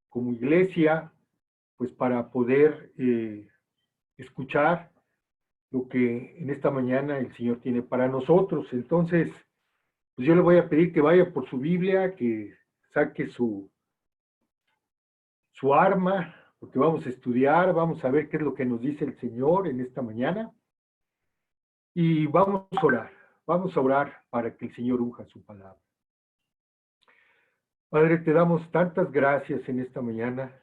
como iglesia, pues para poder escuchar lo que en esta mañana el Señor tiene para nosotros. Entonces, pues yo le voy a pedir que vaya por su Biblia, que saque su arma, porque vamos a estudiar, vamos a ver qué es lo que nos dice el Señor en esta mañana. Y vamos a orar para que el Señor unja su palabra. Padre, te damos tantas gracias en esta mañana,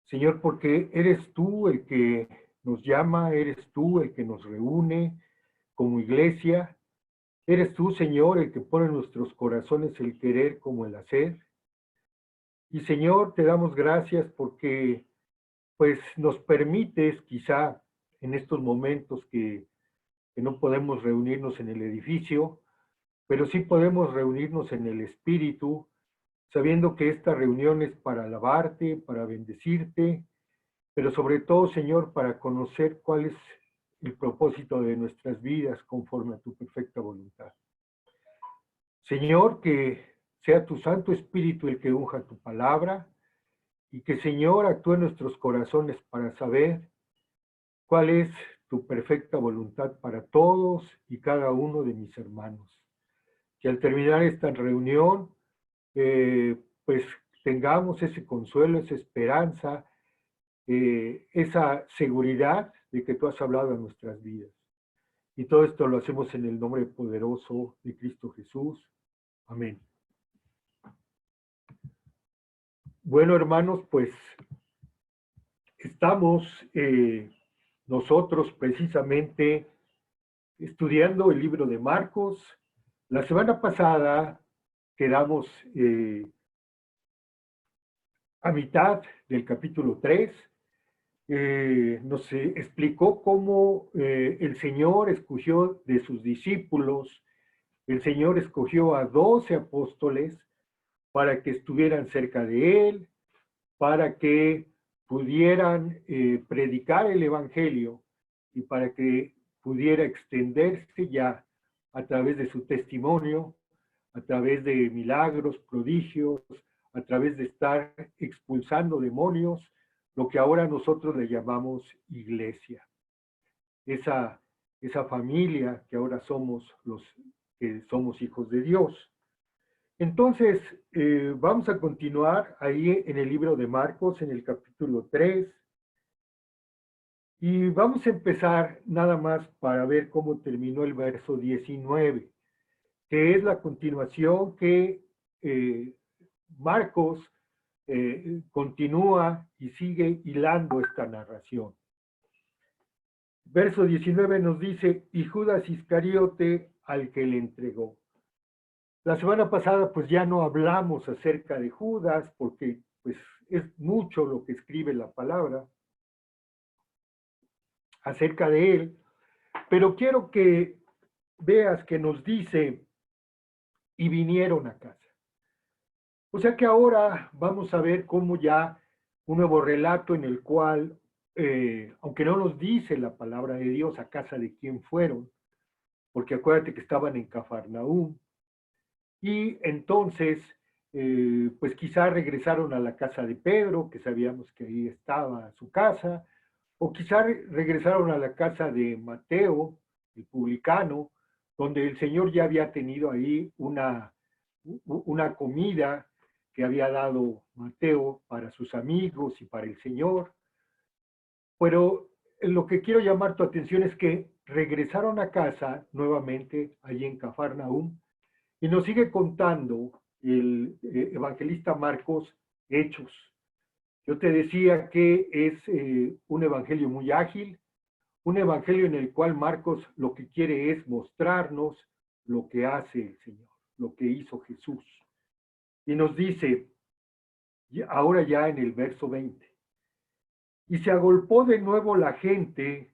Señor, porque eres tú el que nos llama, eres tú el que nos reúne como iglesia, eres tú, Señor, el que pone en nuestros corazones el querer como el hacer. Y Señor, te damos gracias porque pues nos permites quizá en estos momentos que no podemos reunirnos en el edificio, pero sí podemos reunirnos en el Espíritu, sabiendo que esta reunión es para alabarte, para bendecirte, pero sobre todo, Señor, para conocer cuál es el propósito de nuestras vidas conforme a tu perfecta voluntad. Señor, que sea tu Santo Espíritu el que unja tu palabra y que, Señor, actúe en nuestros corazones para saber cuál es tu perfecta voluntad para todos y cada uno de mis hermanos. Que al terminar esta reunión, pues tengamos ese consuelo, esa esperanza, esa seguridad de que tú has hablado en nuestras vidas. Y todo esto lo hacemos en el nombre poderoso de Cristo Jesús. Amén. Bueno, hermanos, pues estamos nosotros precisamente estudiando el libro de Marcos. La semana pasada quedamos a mitad del capítulo 3. Nos explicó cómo el Señor escogió de sus discípulos, el Señor escogió a 12 apóstoles para que estuvieran cerca de Él, para que pudieran predicar el Evangelio y para que pudiera extenderse ya a través de su testimonio, a través de milagros, prodigios, a través de estar expulsando demonios, lo que ahora nosotros le llamamos iglesia. Esa familia que ahora somos los que somos hijos de Dios. Entonces, vamos a continuar ahí en el libro de Marcos, en el capítulo 3, y vamos a empezar nada más para ver cómo terminó el verso 19, que es la continuación que Marcos continúa y sigue hilando esta narración. Verso 19 nos dice, y Judas Iscariote al que le entregó. La semana pasada pues ya no hablamos acerca de Judas porque pues es mucho lo que escribe la palabra acerca de él, pero quiero que veas que nos dice, y vinieron a casa. O sea que ahora vamos a ver cómo ya un nuevo relato en el cual, aunque no nos dice la palabra de Dios a casa de quién fueron, porque acuérdate que estaban en Cafarnaúm, y entonces, pues quizá regresaron a la casa de Pedro, que sabíamos que ahí estaba su casa, o quizá regresaron a la casa de Mateo, el publicano, donde el Señor ya había tenido ahí una comida que había dado Mateo para sus amigos y para el Señor. Pero lo que quiero llamar tu atención es que regresaron a casa nuevamente allí en Cafarnaúm y nos sigue contando el evangelista Marcos hechos. Yo te decía que es un evangelio muy ágil, un evangelio en el cual Marcos lo que quiere es mostrarnos lo que hace el Señor, lo que hizo Jesús. Y nos dice, ahora ya en el verso 20, y se agolpó de nuevo la gente,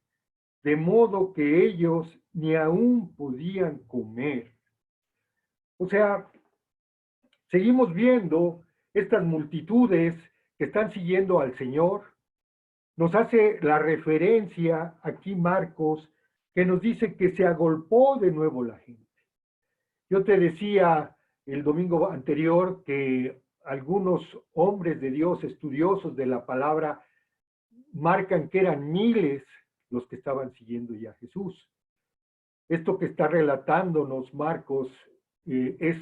de modo que ellos ni aún podían comer. O sea, seguimos viendo estas multitudes que están siguiendo al Señor. Nos hace la referencia aquí Marcos, que nos dice que se agolpó de nuevo la gente. Yo te decía el domingo anterior que algunos hombres de Dios, estudiosos de la palabra, marcan que eran miles los que estaban siguiendo ya a Jesús. Esto que está relatándonos Marcos es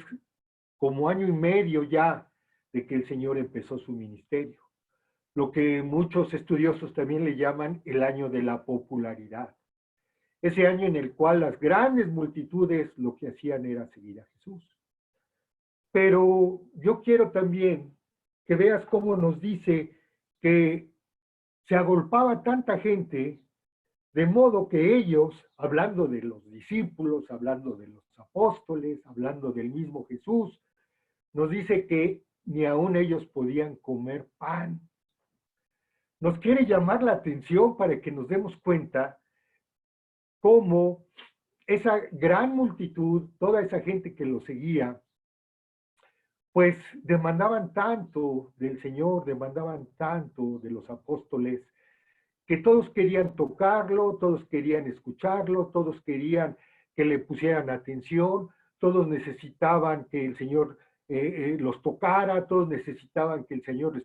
como año y medio ya de que el Señor empezó su ministerio. Lo que muchos estudiosos también le llaman el año de la popularidad. Ese año en el cual las grandes multitudes lo que hacían era seguir a Jesús. Pero yo quiero también que veas cómo nos dice que se agolpaba tanta gente, de modo que ellos, hablando de los discípulos, hablando de los apóstoles, hablando del mismo Jesús, nos dice que ni aun ellos podían comer pan. Nos quiere llamar la atención para que nos demos cuenta cómo esa gran multitud, toda esa gente que lo seguía, pues demandaban tanto del Señor, demandaban tanto de los apóstoles, que todos querían tocarlo, todos querían escucharlo, todos querían que le pusieran atención, todos necesitaban que el Señor los tocara, todos necesitaban que el Señor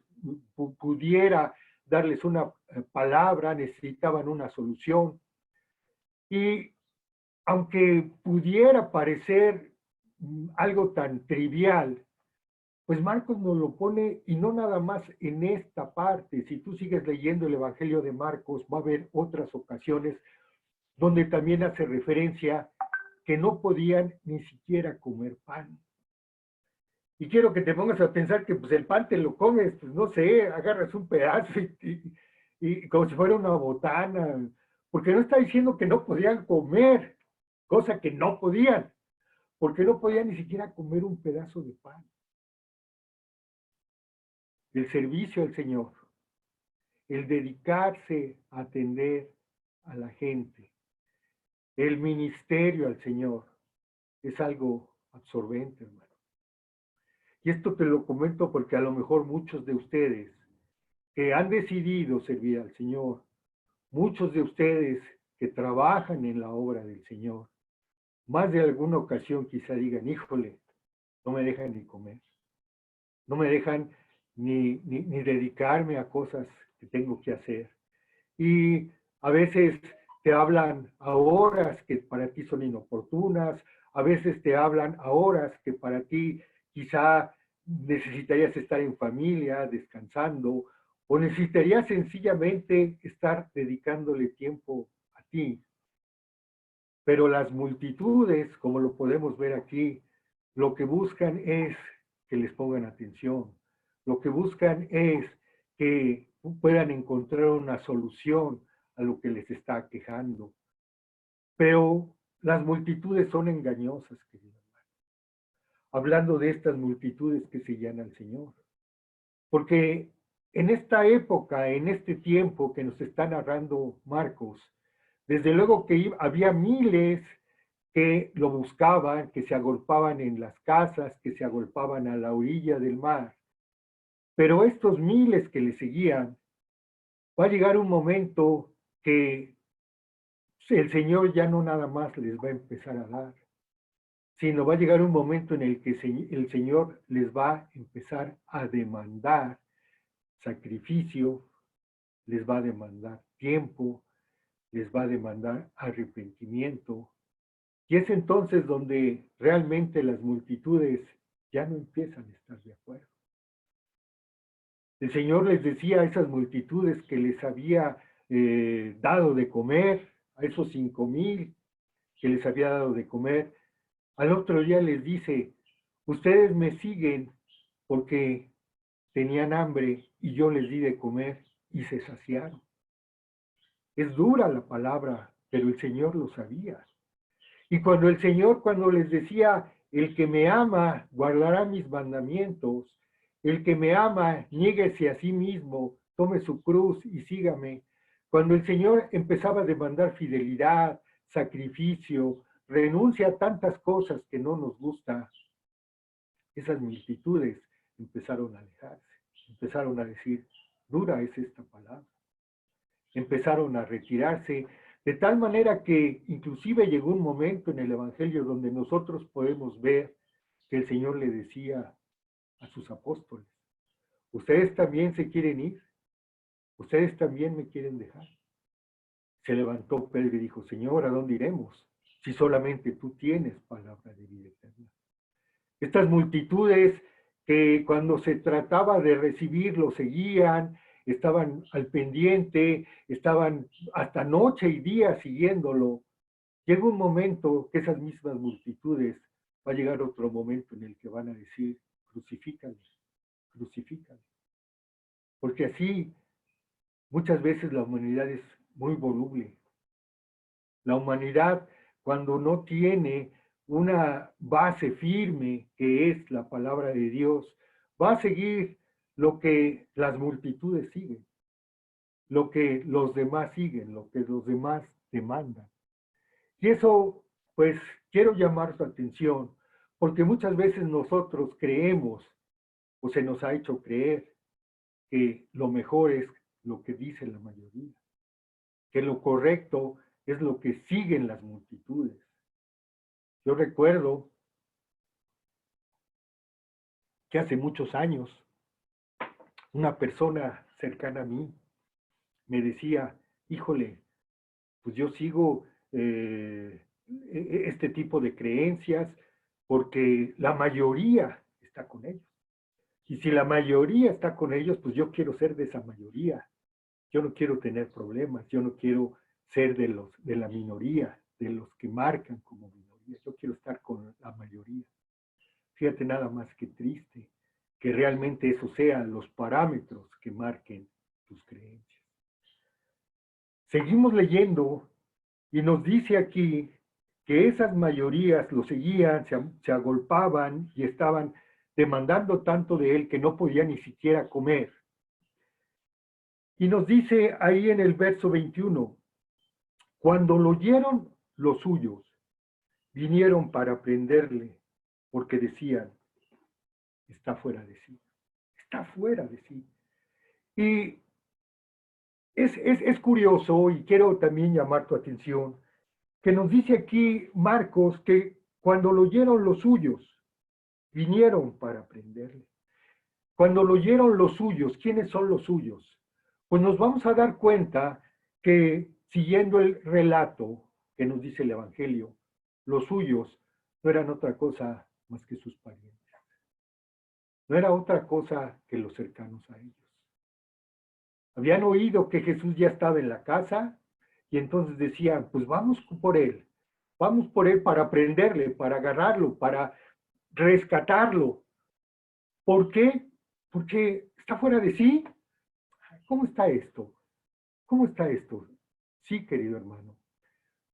pudiera darles una palabra, necesitaban una solución. Y aunque pudiera parecer algo tan trivial, pues Marcos nos lo pone, y no nada más en esta parte. Si tú sigues leyendo el Evangelio de Marcos, va a haber otras ocasiones donde también hace referencia que no podían ni siquiera comer pan. Y quiero que te pongas a pensar que pues el pan te lo comes, pues no sé, agarras un pedazo y como si fuera una botana, porque no está diciendo que no podían comer, cosa que no podían, porque no podían ni siquiera comer un pedazo de pan. El servicio al Señor, el dedicarse a atender a la gente, el ministerio al Señor, es algo absorbente, hermano. Y esto te lo comento porque a lo mejor muchos de ustedes que han decidido servir al Señor, muchos de ustedes que trabajan en la obra del Señor, más de alguna ocasión quizá digan, híjole, no me dejan ni comer, no me dejan ni dedicarme a cosas que tengo que hacer. Y a veces te hablan a horas que para ti son inoportunas, a veces te hablan a horas que para ti quizá necesitarías estar en familia, descansando, o necesitarías sencillamente estar dedicándole tiempo a ti. Pero las multitudes, como lo podemos ver aquí, lo que buscan es que les pongan atención, lo que buscan es que puedan encontrar una solución a lo que les está aquejando. Pero las multitudes son engañosas, querido hermano. Hablando de estas multitudes que seguían al Señor. Porque en esta época, en este tiempo que nos está narrando Marcos, desde luego que había miles que lo buscaban, que se agolpaban en las casas, que se agolpaban a la orilla del mar. Pero estos miles que le seguían, va a llegar un momento que el Señor ya no nada más les va a empezar a dar, sino va a llegar un momento en el que el Señor les va a empezar a demandar sacrificio, les va a demandar tiempo, les va a demandar arrepentimiento. Y es entonces donde realmente las multitudes ya no empiezan a estar de acuerdo. El Señor les decía a esas multitudes que les había dado de comer, a esos 5,000 que les había dado de comer, al otro día les dice, ustedes me siguen porque tenían hambre y yo les di de comer y se saciaron. Es dura la palabra, pero el Señor lo sabía. Y cuando el Señor, cuando les decía, el que me ama guardará mis mandamientos, el que me ama niéguese a sí mismo, tome su cruz y sígame. Cuando el Señor empezaba a demandar fidelidad, sacrificio, renuncia a tantas cosas que no nos gustan, esas multitudes empezaron a alejarse, empezaron a decir, dura es esta palabra. Empezaron a retirarse, de tal manera que inclusive llegó un momento en el Evangelio donde nosotros podemos ver que el Señor le decía, a sus apóstoles, ¿ustedes también se quieren ir? ¿Ustedes también me quieren dejar? Se levantó Pedro y dijo, Señor, ¿a dónde iremos? Si solamente tú tienes palabra de vida eterna. Estas multitudes que cuando se trataba de recibirlo seguían, estaban al pendiente, estaban hasta noche y día siguiéndolo. Llega un momento que esas mismas multitudes, va a llegar otro momento en el que van a decir, crucifícale, crucifícale. Porque así muchas veces la humanidad es muy voluble. La humanidad, cuando no tiene una base firme, que es la palabra de Dios, va a seguir lo que las multitudes siguen, lo que los demás siguen, lo que los demás demandan. Y eso, pues, quiero llamar su atención, porque muchas veces nosotros creemos, o se nos ha hecho creer, que lo mejor es lo que dice la mayoría, que lo correcto es lo que siguen las multitudes. Yo recuerdo que hace muchos años una persona cercana a mí me decía, híjole, pues yo sigo este tipo de creencias porque la mayoría está con ellos. Y si la mayoría está con ellos, pues yo quiero ser de esa mayoría. Yo no quiero tener problemas, yo no quiero ser de la minoría, de los que marcan como minoría. Yo quiero estar con la mayoría. Fíjate nada más que triste, que realmente esos sean los parámetros que marquen tus creencias. Seguimos leyendo y nos dice aquí que esas mayorías lo seguían, se agolpaban y estaban demandando tanto de él que no podía ni siquiera comer. Y nos dice ahí en el verso 21, cuando lo oyeron los suyos, vinieron para prenderle, porque decían, está fuera de sí, está fuera de sí. Y es curioso, y quiero también llamar tu atención, que nos dice aquí Marcos que cuando lo oyeron los suyos, vinieron para prenderle. Cuando lo oyeron los suyos, ¿quiénes son los suyos? Pues nos vamos a dar cuenta que siguiendo el relato que nos dice el Evangelio, los suyos no eran otra cosa más que sus parientes. No era otra cosa que los cercanos a ellos. Habían oído que Jesús ya estaba en la casa y entonces decían, pues vamos por él para prenderle, para agarrarlo, para rescatarlo. ¿Por qué? Porque está fuera de sí. ¿Cómo está esto? ¿Cómo está esto? Sí, querido hermano,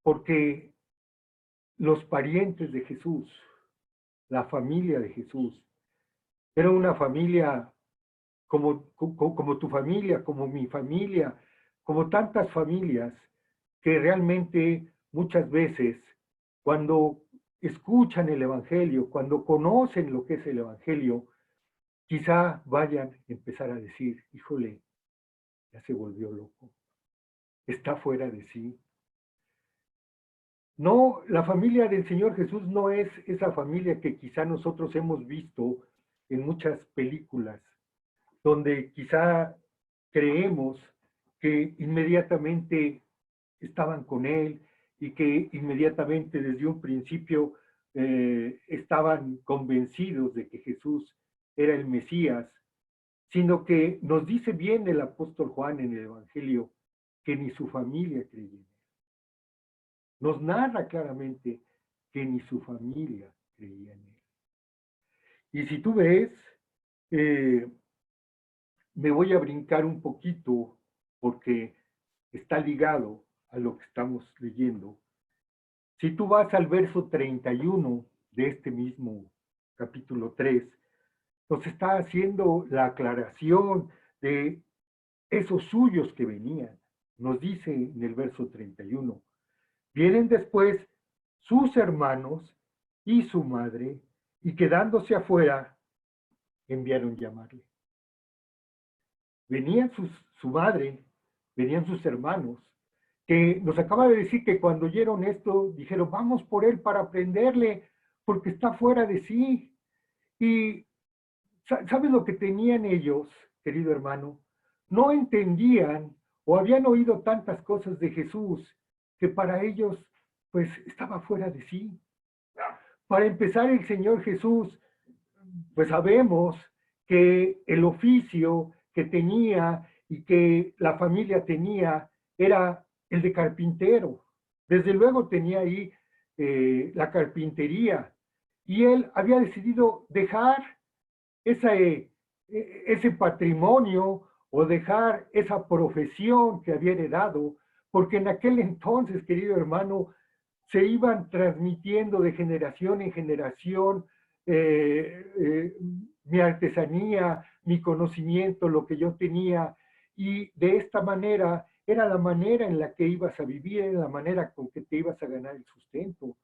porque los parientes de Jesús, la familia de Jesús, era una familia como tu familia, como mi familia, como tantas familias que realmente muchas veces cuando escuchan el Evangelio, cuando conocen lo que es el Evangelio, quizá vayan a empezar a decir, híjole, ya se volvió loco, está fuera de sí. No, la familia del Señor Jesús no es esa familia que quizá nosotros hemos visto en muchas películas, donde quizá creemos que inmediatamente estaban con Él y que inmediatamente desde un principio estaban convencidos de que Jesús era el Mesías, sino que nos dice bien el apóstol Juan en el Evangelio que ni su familia creía en él. Nos narra claramente que ni su familia creía en él. Y si tú ves, me voy a brincar un poquito porque está ligado a lo que estamos leyendo. Si tú vas al verso 31 de este mismo capítulo 3, nos está haciendo la aclaración de esos suyos que venían. Nos dice en el verso 31, vienen después sus hermanos y su madre, y quedándose afuera, enviaron llamarle. Venían su madre, venían sus hermanos, que nos acaba de decir que cuando oyeron esto, dijeron, vamos por él para prenderle, porque está fuera de sí. Y ¿Sabes lo que tenían ellos, querido hermano? No entendían o habían oído tantas cosas de Jesús que para ellos, pues, estaba fuera de sí. Para empezar, el Señor Jesús, pues sabemos que el oficio que tenía y que la familia tenía era el de carpintero. Desde luego tenía ahí la carpintería y él había decidido dejar ese patrimonio o dejar esa profesión que había heredado, porque en aquel entonces, querido hermano, se iban transmitiendo de generación en generación mi artesanía, mi conocimiento, lo que yo tenía, y de esta manera era la manera en la que ibas a vivir, era la manera con que te ibas a ganar el sustento.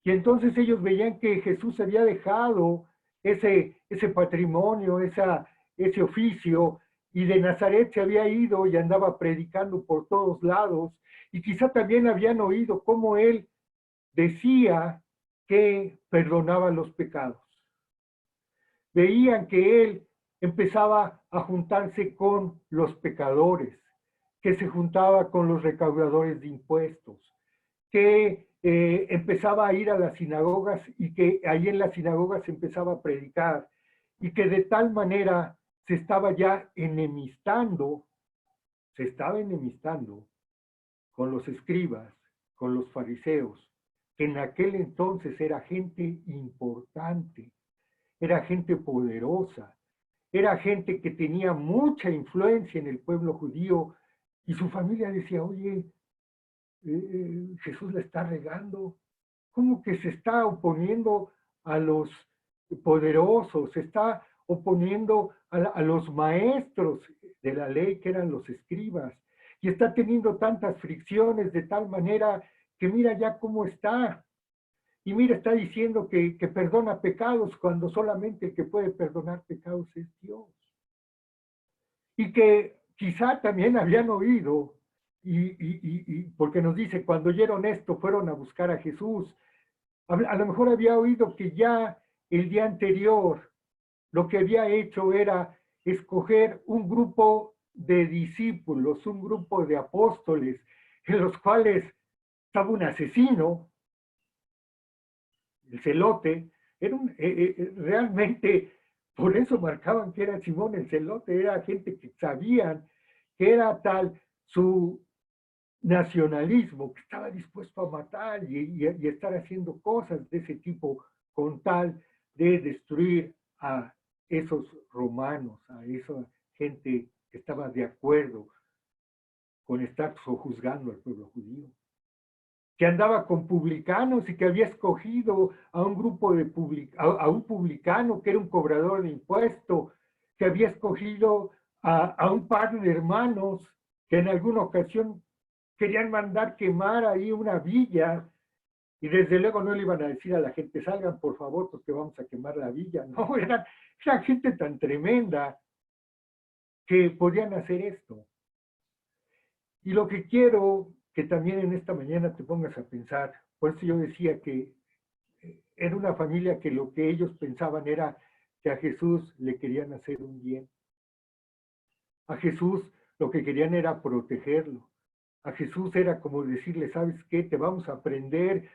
Y entonces ellos veían que Jesús había dejado ese patrimonio, ese oficio, y de Nazaret se había ido y andaba predicando por todos lados, y quizá también habían oído cómo él decía que perdonaba los pecados. Veían que él empezaba a juntarse con los pecadores, que se juntaba con los recaudadores de impuestos, que empezaba a ir a las sinagogas y que ahí en las sinagogas empezaba a predicar y que de tal manera se estaba ya enemistando, se estaba enemistando con los escribas, con los fariseos, que en aquel entonces era gente importante, era gente poderosa, era gente que tenía mucha influencia en el pueblo judío y su familia decía, oye, Jesús la está regando, ¿cómo que se está oponiendo a los poderosos? Se está oponiendo a los maestros de la ley que eran los escribas y está teniendo tantas fricciones de tal manera que mira ya cómo está. Y mira, está diciendo que perdona pecados cuando solamente el que puede perdonar pecados es Dios. Y que quizá también habían oído, porque nos dice, cuando oyeron esto fueron a buscar a Jesús. A lo mejor había oído que ya el día anterior lo que había hecho era escoger un grupo de discípulos, un grupo de apóstoles, en los cuales estaba un asesino, el celote, era realmente, por eso marcaban que era Simón el celote, era gente que sabían que era tal su nacionalismo, que estaba dispuesto a matar y estar haciendo cosas de ese tipo con tal de destruir a esos romanos, a esa gente que estaba de acuerdo con estar sojuzgando al pueblo judío, que andaba con publicanos y que había escogido a un grupo de a un publicano que era un cobrador de impuestos, que había escogido a un par de hermanos que en alguna ocasión querían mandar quemar ahí una villa y desde luego no le iban a decir a la gente, salgan por favor porque vamos a quemar la villa. No, era gente tan tremenda que podían hacer esto. Y lo que quiero que también en esta mañana te pongas a pensar, por eso yo decía que era una familia que lo que ellos pensaban era que a Jesús le querían hacer un bien. A Jesús lo que querían era protegerlo. A Jesús era como decirle, ¿sabes qué? Te vamos a prender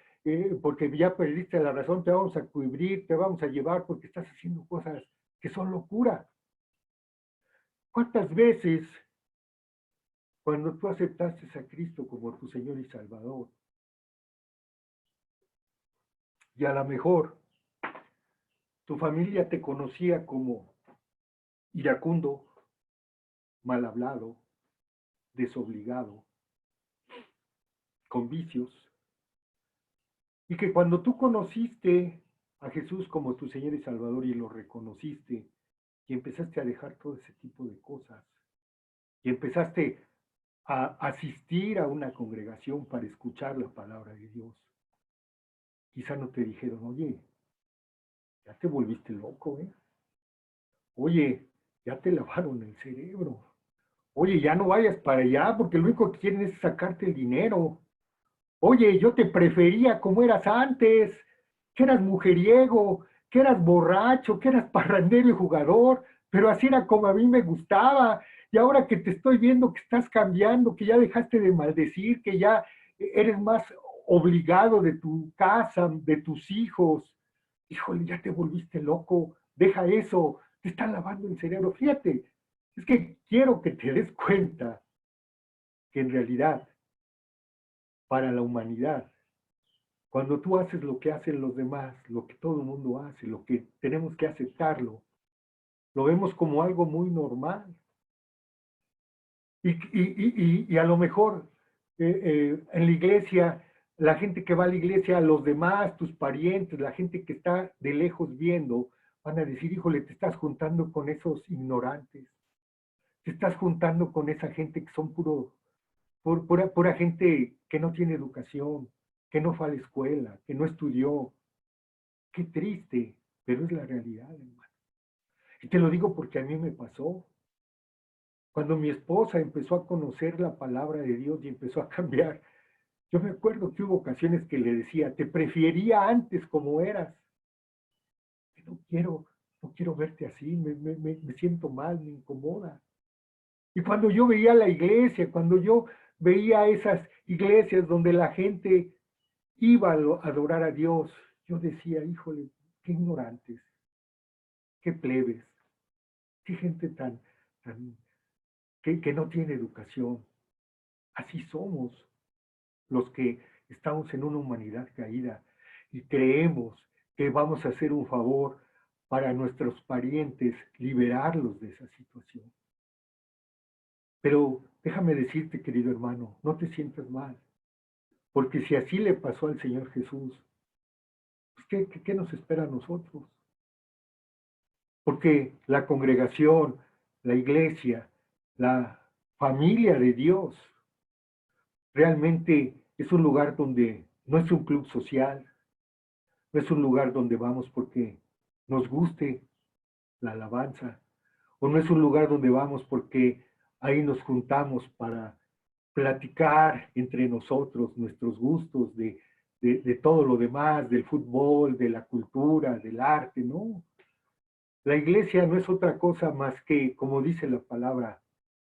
porque ya perdiste la razón, te vamos a cubrir, te vamos a llevar porque estás haciendo cosas que son locura. ¿Cuántas veces cuando tú aceptaste a Cristo como tu Señor y Salvador, y a lo mejor tu familia te conocía como iracundo, mal hablado, desobligado, con vicios, y que cuando tú conociste a Jesús como tu Señor y Salvador y lo reconociste y empezaste a dejar todo ese tipo de cosas y empezaste a asistir a una congregación para escuchar la palabra de Dios, quizá no te dijeron, oye, ya te volviste loco, ¿eh? Oye, ya te lavaron el cerebro. Oye, ya no vayas para allá porque lo único que quieren es sacarte el dinero. Oye, yo te prefería como eras antes, que eras mujeriego, que eras borracho, que eras parrandero y jugador, pero así era como a mí me gustaba. Y ahora que te estoy viendo que estás cambiando, que ya dejaste de maldecir, que ya eres más obligado de tu casa, de tus hijos, híjole, ya te volviste loco, deja eso, te están lavando el cerebro. Fíjate, es que quiero que te des cuenta que en realidad, para la humanidad, cuando tú haces lo que hacen los demás, lo que todo el mundo hace, lo que tenemos que aceptarlo, lo vemos como algo muy normal. Y a lo mejor en la iglesia, la gente que va a la iglesia, los demás, tus parientes, la gente que está de lejos viendo, van a decir, híjole, te estás juntando con esos ignorantes, te estás juntando con esa gente que son pura gente que no tiene educación, que no fue a la escuela, que no estudió. Qué triste, pero es la realidad, hermano. Y te lo digo porque a mí me pasó. Cuando mi esposa empezó a conocer la palabra de Dios y empezó a cambiar, yo me acuerdo que hubo ocasiones que le decía, te prefería antes como eras. No quiero, no quiero verte así, me siento mal, me incomoda. Y cuando yo veía la iglesia, cuando yo veía esas iglesias donde la gente iba a adorar a Dios, yo decía, híjole, qué ignorantes, qué plebes, qué gente tan que no tiene educación. Así somos los que estamos en una humanidad caída y creemos que vamos a hacer un favor para nuestros parientes, liberarlos de esa situación. Pero déjame decirte, querido hermano, no te sientas mal, porque si así le pasó al Señor Jesús, pues ¿qué nos espera a nosotros? Porque la congregación, la iglesia, la familia de Dios, realmente es un lugar donde no es un club social, no es un lugar donde vamos porque nos guste la alabanza, o no es un lugar donde vamos porque ahí nos juntamos para platicar entre nosotros nuestros gustos de todo lo demás, del fútbol, de la cultura, del arte, ¿no? La iglesia no es otra cosa más que, como dice la palabra,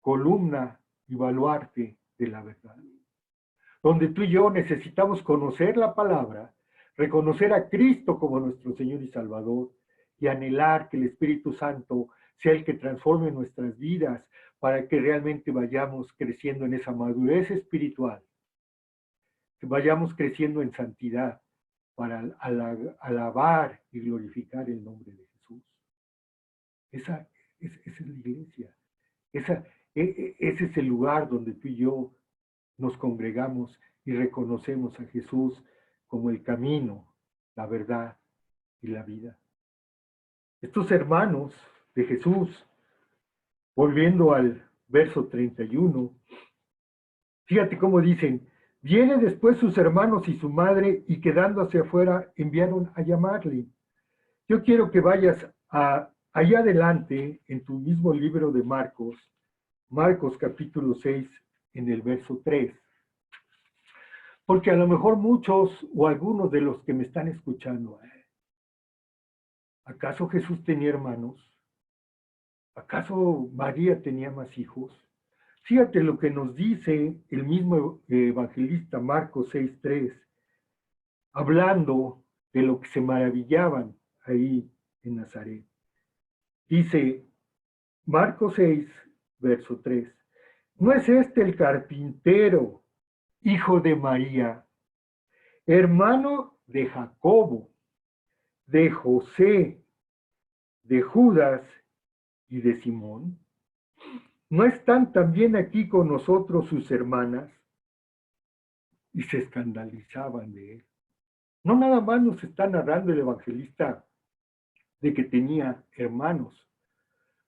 columna y baluarte de la verdad. Donde tú y yo necesitamos conocer la palabra, reconocer a Cristo como nuestro Señor y Salvador y anhelar que el Espíritu Santo sea el que transforme nuestras vidas para que realmente vayamos creciendo en esa madurez espiritual, que vayamos creciendo en santidad para alabar y glorificar el nombre de Jesús. Esa es la iglesia. Ese es el lugar donde tú y yo nos congregamos y reconocemos a Jesús como el camino, la verdad y la vida. Estos hermanos de Jesús, volviendo al verso 31, fíjate cómo dicen, viene después sus hermanos y su madre y quedándose afuera enviaron a llamarle. Yo quiero que vayas allá adelante en tu mismo libro de Marcos, Marcos capítulo 6, en el verso 3. Porque a lo mejor muchos o algunos de los que me están escuchando, ¿acaso Jesús tenía hermanos? ¿Acaso María tenía más hijos? Fíjate lo que nos dice el mismo evangelista Marcos 6:3, hablando de lo que se maravillaban ahí en Nazaret. Dice Marcos 6, verso 3, ¿no es este el carpintero, hijo de María, hermano de Jacobo, de José, de Judas y de Simón? ¿No están también aquí con nosotros sus hermanas? Y se escandalizaban de él. No nada más nos está narrando el evangelista de que tenía hermanos,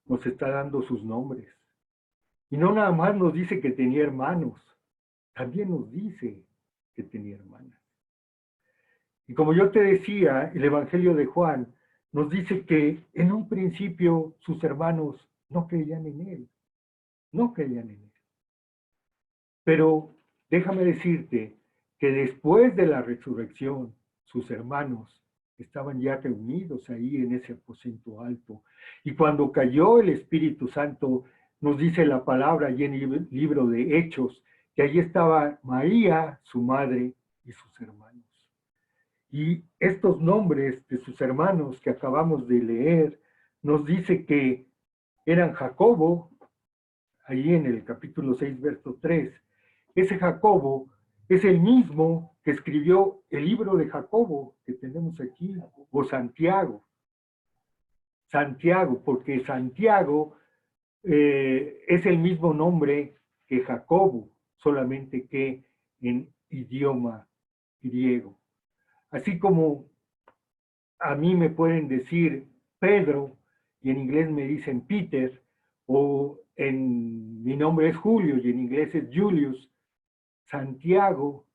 nos está dando sus nombres. Y no nada más nos dice que tenía hermanos, también nos dice que tenía hermanas. Y como yo te decía, el Evangelio de Juan nos dice que en un principio sus hermanos no creían en él, no creían en él. Pero déjame decirte que después de la resurrección, sus hermanos estaban ya reunidos ahí en ese aposento alto. Y cuando cayó el Espíritu Santo, nos dice la palabra allí en el libro de Hechos, que allí estaba María, su madre, y sus hermanos. Y estos nombres de sus hermanos que acabamos de leer, nos dice que eran Jacobo, ahí en el capítulo 6, verso 3. Ese Jacobo es el mismo que escribió el libro de Jacobo que tenemos aquí, o Santiago. Santiago, porque Santiago es el mismo nombre que Jacobo, solamente que en idioma griego. Así como a mí me pueden decir Pedro y en inglés me dicen Peter, o mi nombre es Julio y en inglés es Julius, Santiago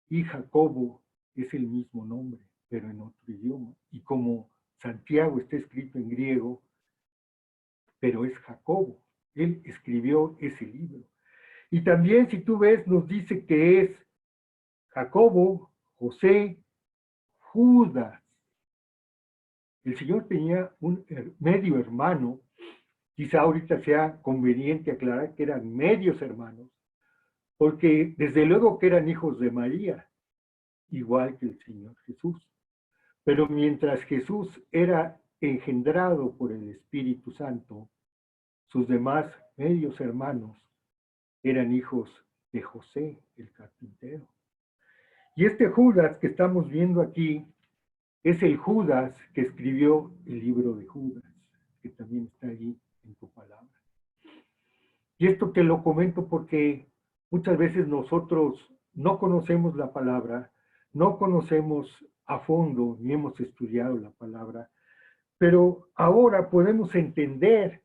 y Jacobo es el mismo nombre, pero en otro idioma. Y como Santiago está escrito en griego, pero es Jacobo. Él escribió ese libro. Y también, si tú ves, nos dice que es Jacobo, José, Judas. El Señor tenía un medio hermano. Quizá ahorita sea conveniente aclarar que eran medios hermanos, porque desde luego que eran hijos de María, igual que el Señor Jesús. Pero mientras Jesús era engendrado por el Espíritu Santo, sus demás medios hermanos eran hijos de José, el carpintero. Y este Judas que estamos viendo aquí es el Judas que escribió el libro de Judas, que también está allí en tu palabra. Y esto te lo comento porque muchas veces nosotros no conocemos la palabra, no conocemos a fondo ni hemos estudiado la palabra, pero ahora podemos entender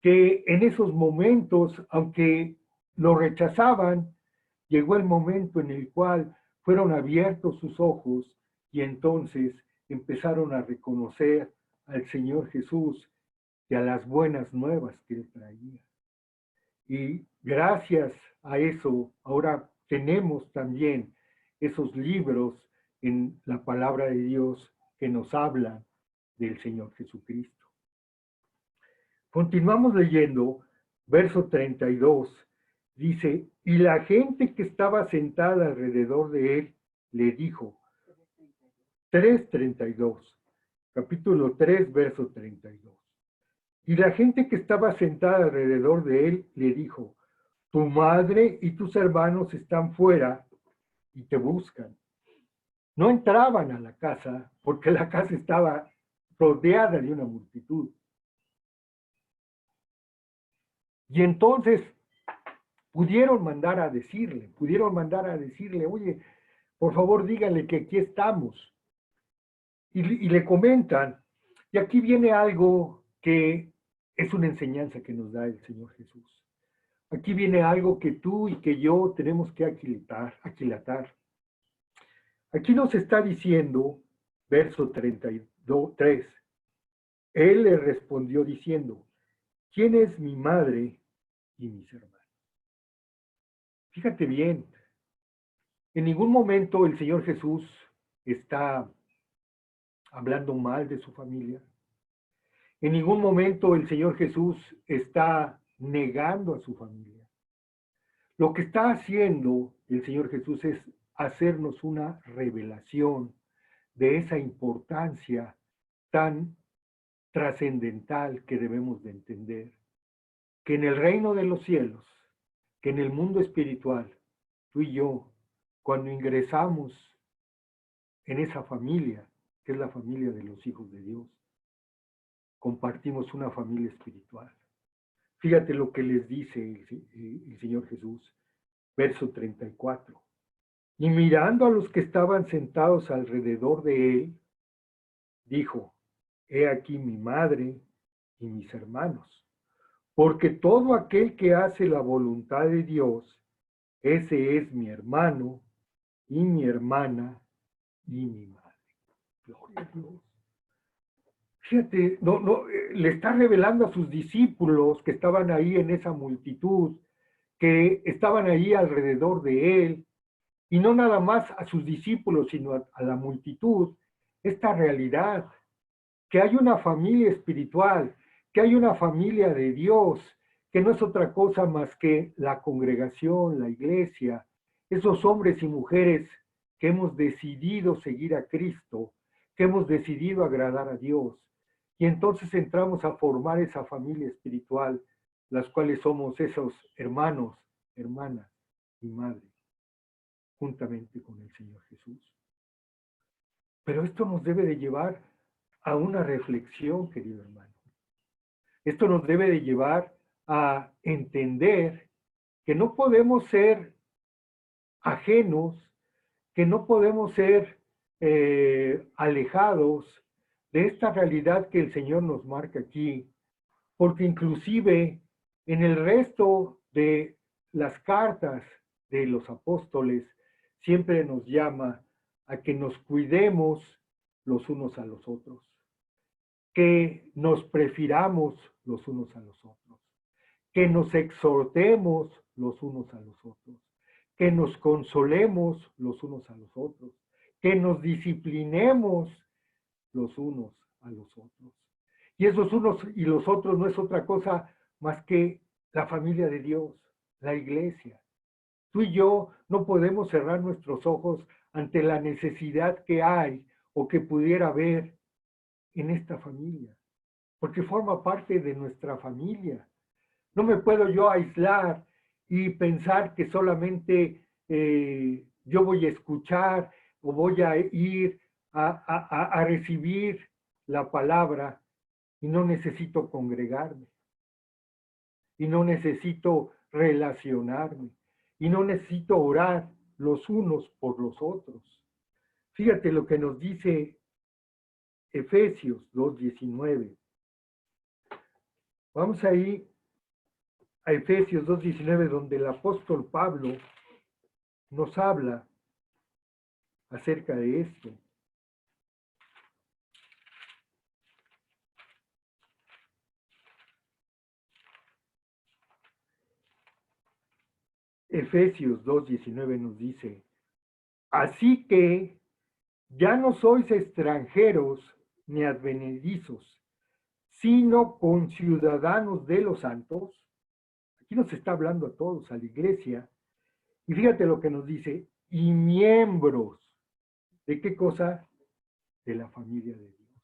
que en esos momentos, aunque lo rechazaban, llegó el momento en el cual fueron abiertos sus ojos y entonces empezaron a reconocer al Señor Jesús y a las buenas nuevas que él traía. Y gracias a eso, ahora tenemos también esos libros en la palabra de Dios que nos hablan del Señor Jesucristo. Continuamos leyendo, verso 32, dice, y la gente que estaba sentada alrededor de él le dijo, 3:32, capítulo 3, verso 32. Y la gente que estaba sentada alrededor de él le dijo, tu madre y tus hermanos están fuera y te buscan. No entraban a la casa porque la casa estaba rodeada de una multitud. Y entonces pudieron mandar a decirle, oye, por favor díganle que aquí estamos. Y le comentan, y aquí viene algo que es una enseñanza que nos da el Señor Jesús. Aquí viene algo que tú y que yo tenemos que aquilatar. Aquí nos está diciendo, verso 33, él le respondió diciendo, ¿quién es mi madre y mis hermanos? Fíjate bien, en ningún momento el Señor Jesús está hablando mal de su familia. En ningún momento el Señor Jesús está negando a su familia. Lo que está haciendo el Señor Jesús es hacernos una revelación de esa importancia tan trascendental que debemos de entender, que en el reino de los cielos, que en el mundo espiritual, tú y yo, cuando ingresamos en esa familia, que es la familia de los hijos de Dios, compartimos una familia espiritual. Fíjate lo que les dice el Señor Jesús, verso 34. Y mirando a los que estaban sentados alrededor de él, dijo, he aquí mi madre y mis hermanos, porque todo aquel que hace la voluntad de Dios, ese es mi hermano y mi hermana y mi madre. Gloria a Dios. Fíjate, le está revelando a sus discípulos que estaban ahí en esa multitud, que estaban ahí alrededor de él, y no nada más a sus discípulos, sino a la multitud, esta realidad, que hay una familia espiritual, que hay una familia de Dios, que no es otra cosa más que la congregación, la iglesia, esos hombres y mujeres que hemos decidido seguir a Cristo, que hemos decidido agradar a Dios. Y entonces entramos a formar esa familia espiritual, las cuales somos esos hermanos, hermanas y madres, juntamente con el Señor Jesús. Pero esto nos debe de llevar a una reflexión, querido hermano. Esto nos debe de llevar a entender que no podemos ser ajenos, que no podemos ser alejados de esta realidad que el Señor nos marca aquí, porque inclusive en el resto de las cartas de los apóstoles siempre nos llama a que nos cuidemos los unos a los otros, que nos prefiramos los unos a los otros, que nos exhortemos los unos a los otros, que nos consolemos los unos a los otros, que nos disciplinemos los unos a los otros. Y esos unos y los otros no es otra cosa más que la familia de Dios, la iglesia. Tú y yo no podemos cerrar nuestros ojos ante la necesidad que hay o que pudiera haber en esta familia, porque forma parte de nuestra familia. No me puedo yo aislar y pensar que solamente yo voy a escuchar o voy a ir a recibir la palabra y no necesito congregarme, y no necesito relacionarme, y no necesito orar los unos por los otros. Fíjate lo que nos dice Efesios 2:19. Vamos ahí a Efesios 2:19, donde el apóstol Pablo nos habla acerca de esto. Efesios 2:19 nos dice, así que ya no sois extranjeros ni advenedizos, sino conciudadanos de los santos. Aquí nos está hablando a todos, a la iglesia. Y fíjate lo que nos dice, y miembros. ¿De qué cosa? De la familia de Dios.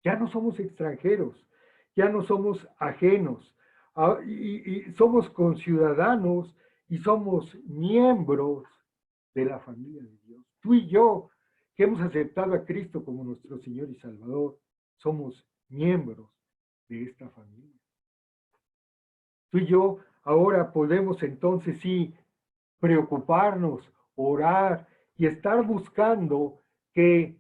Ya no somos extranjeros, ya no somos ajenos, y somos conciudadanos y somos miembros de la familia de Dios. Tú y yo, que hemos aceptado a Cristo como nuestro Señor y Salvador, somos miembros de esta familia. Tú y yo ahora podemos entonces sí preocuparnos, orar y estar buscando que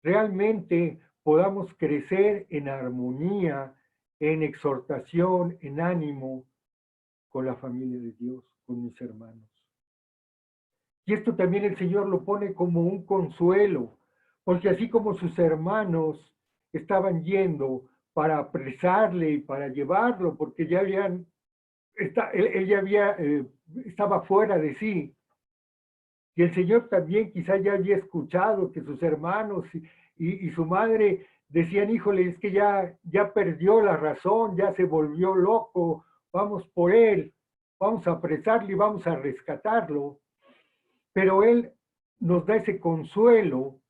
realmente podamos crecer en armonía, en exhortación, en ánimo con la familia de Dios, con mis hermanos. Y esto también el Señor lo pone como un consuelo, porque así como sus hermanos estaban yendo para apresarle y para llevarlo, porque ya habían, él ya había, estaba fuera de sí, y el Señor también quizá ya había escuchado que sus hermanos y su madre decían, híjole, es que ya perdió la razón, ya se volvió loco, vamos por él, vamos a apresarlo y vamos a rescatarlo. Pero Él nos da ese consuelo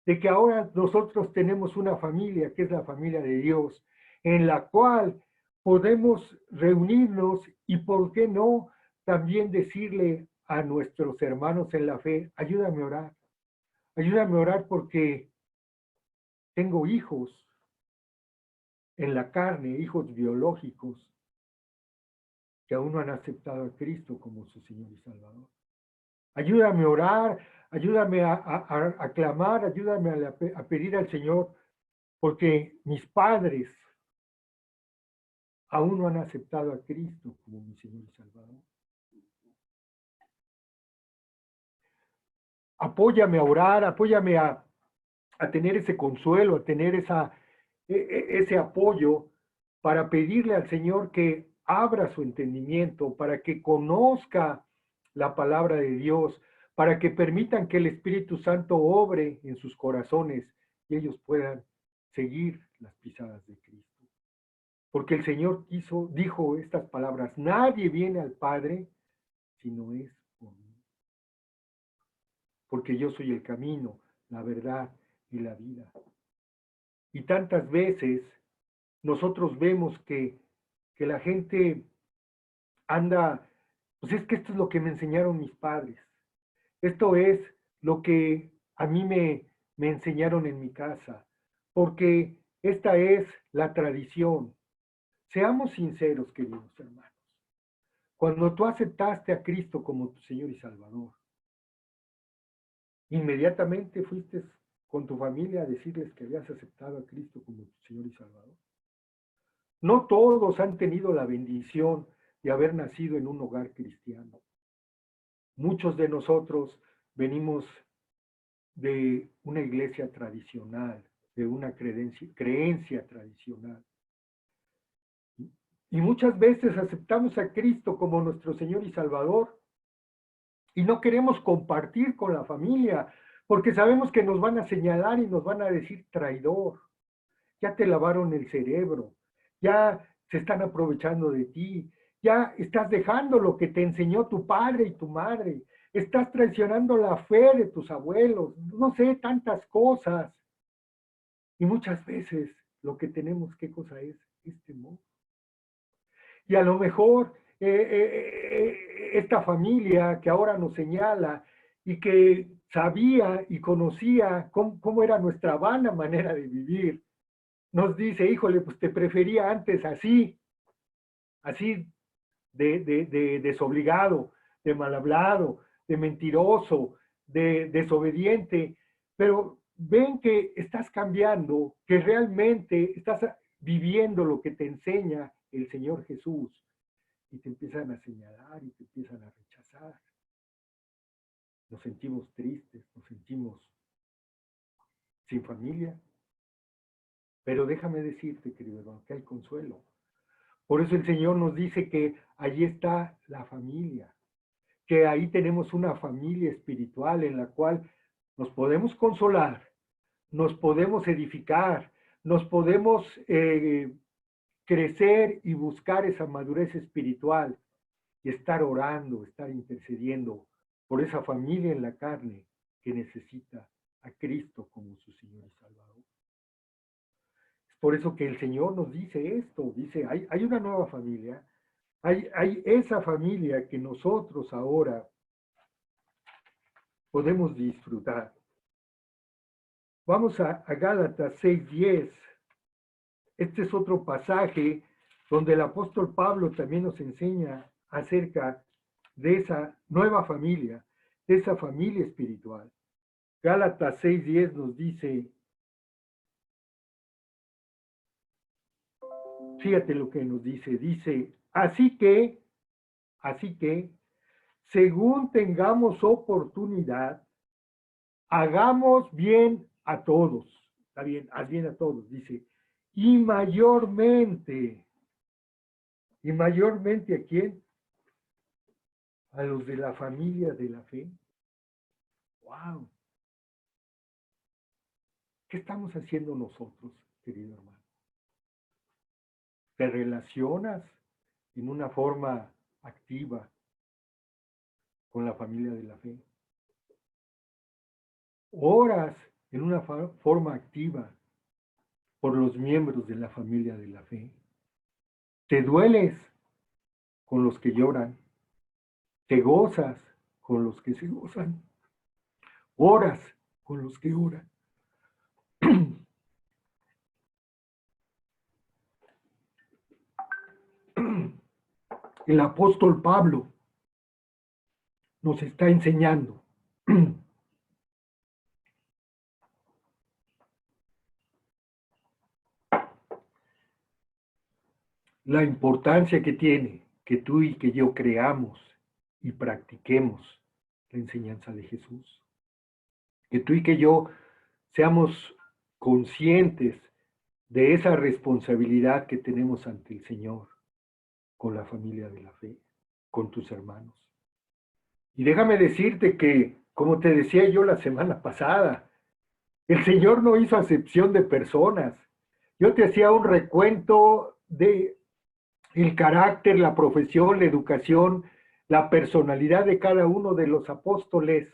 de que ahora nosotros tenemos una familia, que es la familia de Dios, en la cual podemos reunirnos y, ¿por qué no?, también decirle a nuestros hermanos en la fe, ayúdame a orar porque tengo hijos en la carne, hijos biológicos, que aún no han aceptado a Cristo como su Señor y Salvador. Ayúdame a orar, ayúdame a clamar, ayúdame a pedir al Señor, porque mis padres aún no han aceptado a Cristo como mi Señor y Salvador. Apóyame a orar, apóyame a tener ese consuelo, a tener ese apoyo para pedirle al Señor que abra su entendimiento, para que conozca la palabra de Dios, para que permitan que el Espíritu Santo obre en sus corazones y ellos puedan seguir las pisadas de Cristo. Porque el Señor dijo estas palabras: nadie viene al Padre si no es por mí. Porque yo soy el camino, la verdad y la vida. Y tantas veces nosotros vemos que la gente anda, pues es que esto es lo que me enseñaron mis padres. Esto es lo que a mí me enseñaron en mi casa, porque esta es la tradición. Seamos sinceros, queridos hermanos. Cuando tú aceptaste a Cristo como tu Señor y Salvador, inmediatamente fuiste con tu familia a decirles que habías aceptado a Cristo como tu Señor y Salvador. No todos han tenido la bendición de haber nacido en un hogar cristiano. Muchos de nosotros venimos de una iglesia tradicional, de una creencia tradicional. Y muchas veces aceptamos a Cristo como nuestro Señor y Salvador y no queremos compartir con la familia porque sabemos que nos van a señalar y nos van a decir traidor. Ya te lavaron el cerebro, ya se están aprovechando de ti, ya estás dejando lo que te enseñó tu padre y tu madre, estás traicionando la fe de tus abuelos, no sé, tantas cosas. Y muchas veces lo que tenemos, ¿qué cosa es? Es temor. Y a lo mejor esta familia que ahora nos señala y que sabía y conocía cómo era nuestra vana manera de vivir, nos dice: híjole, pues te prefería antes así de desobligado, de mal hablado, de mentiroso, de desobediente, pero ven que estás cambiando, que realmente estás viviendo lo que te enseña el Señor Jesús, y te empiezan a señalar y te empiezan a rechazar. Nos sentimos tristes, nos sentimos sin familia, pero déjame decirte, querido hermano, que hay consuelo. Por eso el Señor nos dice que allí está la familia, que ahí tenemos una familia espiritual en la cual nos podemos consolar, nos podemos edificar, nos podemos crecer y buscar esa madurez espiritual y estar orando, estar intercediendo por esa familia en la carne que necesita a Cristo como su Señor y Salvador. Es por eso que el Señor nos dice esto, dice: hay una nueva familia, hay esa familia que nosotros ahora podemos disfrutar. Vamos a Gálatas 6:10. Este es otro pasaje donde el apóstol Pablo también nos enseña acerca de esa nueva familia, de esa familia espiritual. Gálatas 6:10 nos dice, fíjate lo que nos dice, así que, según tengamos oportunidad, hagamos bien a todos. Está bien, haz bien a todos, dice. Y mayormente ¿a quién? A los de la familia de la fe. ¡Wow! ¿Qué estamos haciendo nosotros, querido hermano? ¿Te relacionas en una forma activa con la familia de la fe? ¿Oras en una forma activa por los miembros de la familia de la fe? ¿Te dueles con los que lloran? ¿Te gozas con los que se gozan? ¿Oras con los que oran? El apóstol Pablo nos está enseñando la importancia que tiene que tú y que yo creamos y practiquemos la enseñanza de Jesús. Que tú y que yo seamos conscientes de esa responsabilidad que tenemos ante el Señor con la familia de la fe, con tus hermanos. Y déjame decirte que como te decía yo la semana pasada, el Señor no hizo acepción de personas. Yo te hacía un recuento de el carácter, la profesión, la educación, la personalidad de cada uno de los apóstoles.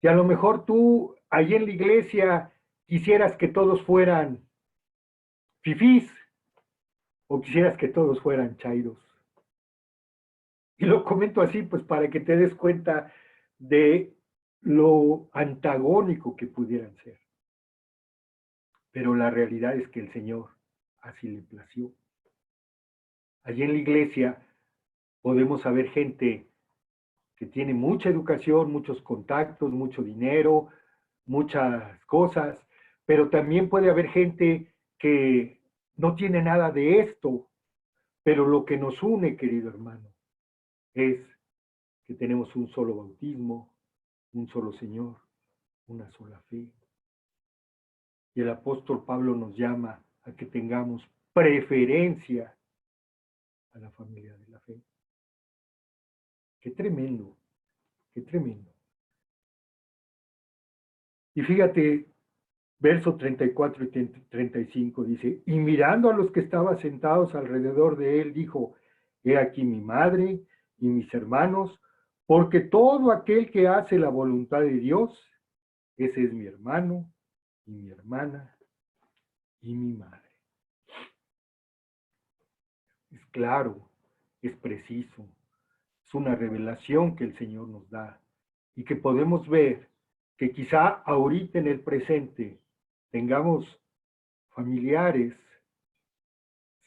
Y a lo mejor tú, allí en la iglesia, quisieras que todos fueran fifís o quisieras que todos fueran chairos. Y lo comento así, pues para que te des cuenta de lo antagónico que pudieran ser. Pero la realidad es que el Señor así le plació. Allí en la iglesia podemos saber gente que tiene mucha educación, muchos contactos, mucho dinero, muchas cosas, pero también puede haber gente que no tiene nada de esto, pero lo que nos une, querido hermano, es que tenemos un solo bautismo, un solo Señor, una sola fe. Y el apóstol Pablo nos llama a que tengamos preferencia a la familia de la fe. Qué tremendo, qué tremendo. Y fíjate, verso 34 y 35 dice, y mirando a los que estaban sentados alrededor de él, dijo, he aquí mi madre y mis hermanos, porque todo aquel que hace la voluntad de Dios, ese es mi hermano y mi hermana y mi madre. Es claro, es preciso, es una revelación que el Señor nos da y que podemos ver que quizá ahorita en el presente tengamos familiares,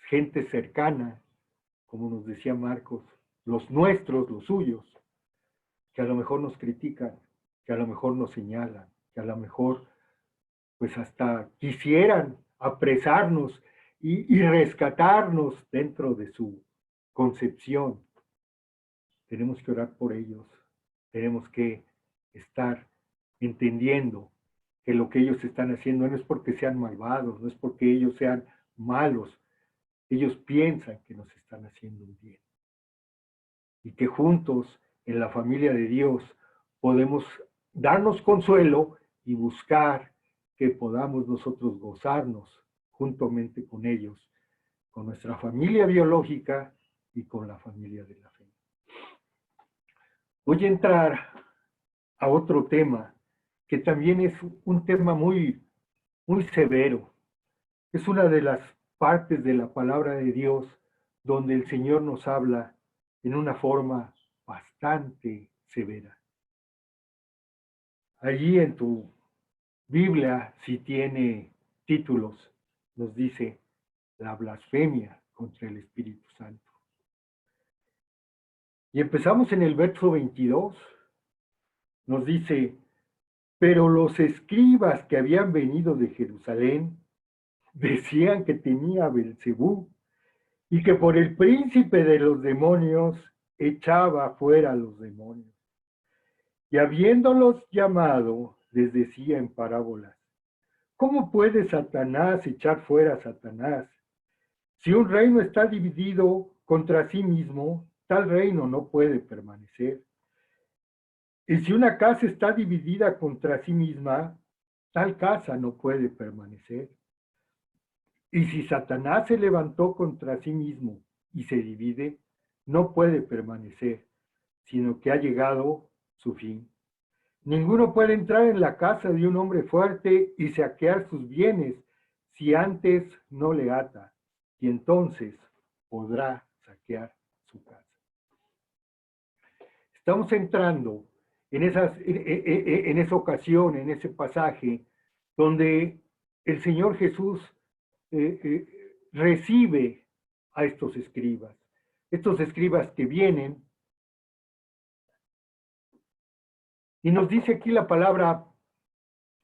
gente cercana, como nos decía Marcos, los nuestros, los suyos, que a lo mejor nos critican, que a lo mejor nos señalan, que a lo mejor pues hasta quisieran apresarnos y rescatarnos dentro de su concepción. Tenemos que orar por ellos, tenemos que estar entendiendo que lo que ellos están haciendo no es porque sean malvados, no es porque ellos sean malos, ellos piensan que nos están haciendo un bien. Y que juntos, en la familia de Dios, podemos darnos consuelo y buscar que podamos nosotros gozarnos juntamente con ellos, con nuestra familia biológica y con la familia de la fe. Voy a entrar a otro tema que también es un tema muy severo. Es una de las partes de la palabra de Dios donde el Señor nos habla en una forma bastante severa. Allí en tu Biblia, si tiene títulos, nos dice la blasfemia contra el Espíritu Santo. Y empezamos en el verso 22. Nos dice, pero los escribas que habían venido de Jerusalén decían que tenía Belcebú y que por el príncipe de los demonios echaba fuera a los demonios. Y habiéndolos llamado, les decía en parábolas, ¿cómo puede Satanás echar fuera a Satanás? Si un reino está dividido contra sí mismo, tal reino no puede permanecer. Y si una casa está dividida contra sí misma, tal casa no puede permanecer. Y si Satanás se levantó contra sí mismo y se divide, no puede permanecer, sino que ha llegado su fin. Ninguno puede entrar en la casa de un hombre fuerte y saquear sus bienes si antes no le ata, y entonces podrá saquear su casa. Estamos entrando en esa ocasión, en ese pasaje, donde el Señor Jesús recibe a estos escribas que vienen, y nos dice aquí la palabra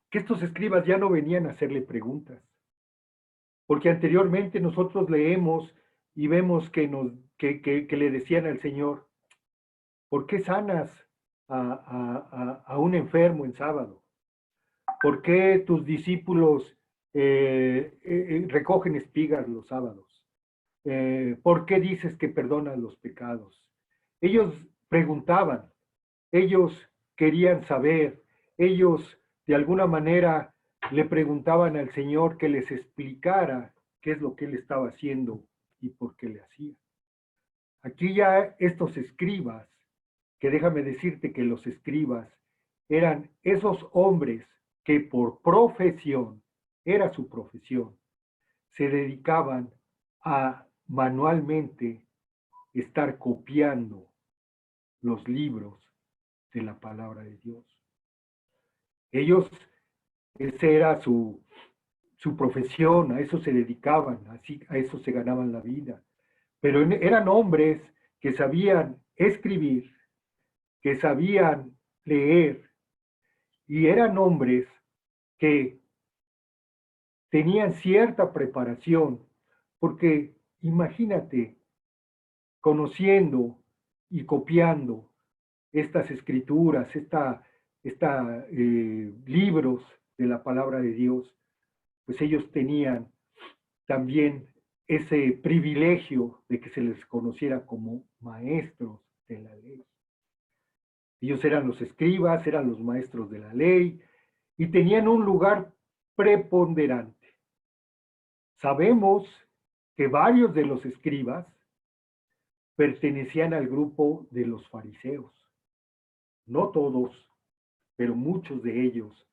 que estos escribas ya no venían a hacerle preguntas, porque anteriormente nosotros leemos y vemos que le decían al Señor, ¿por qué sanas a un enfermo en sábado? ¿Por qué tus discípulos recogen espigas los sábados? ¿Por qué dices que perdonas los pecados? Ellos preguntaban, ellos querían saber. Ellos, de alguna manera, le preguntaban al Señor que les explicara qué es lo que Él estaba haciendo y por qué le hacía. Aquí ya estos escribas, que déjame decirte que los escribas eran esos hombres que por profesión, era su profesión, se dedicaban a manualmente estar copiando los libros de la palabra de Dios. Ellos, esa era su profesión, a eso se dedicaban, así, a eso se ganaban la vida. Pero eran hombres que sabían escribir, que sabían leer, y eran hombres que tenían cierta preparación, porque imagínate, conociendo y copiando estas escrituras, libros de la palabra de Dios, pues ellos tenían también ese privilegio de que se les conociera como maestros de la ley. Ellos eran los escribas, eran los maestros de la ley y tenían un lugar preponderante. Sabemos que varios de los escribas pertenecían al grupo de los fariseos. No todos, pero muchos de ellos,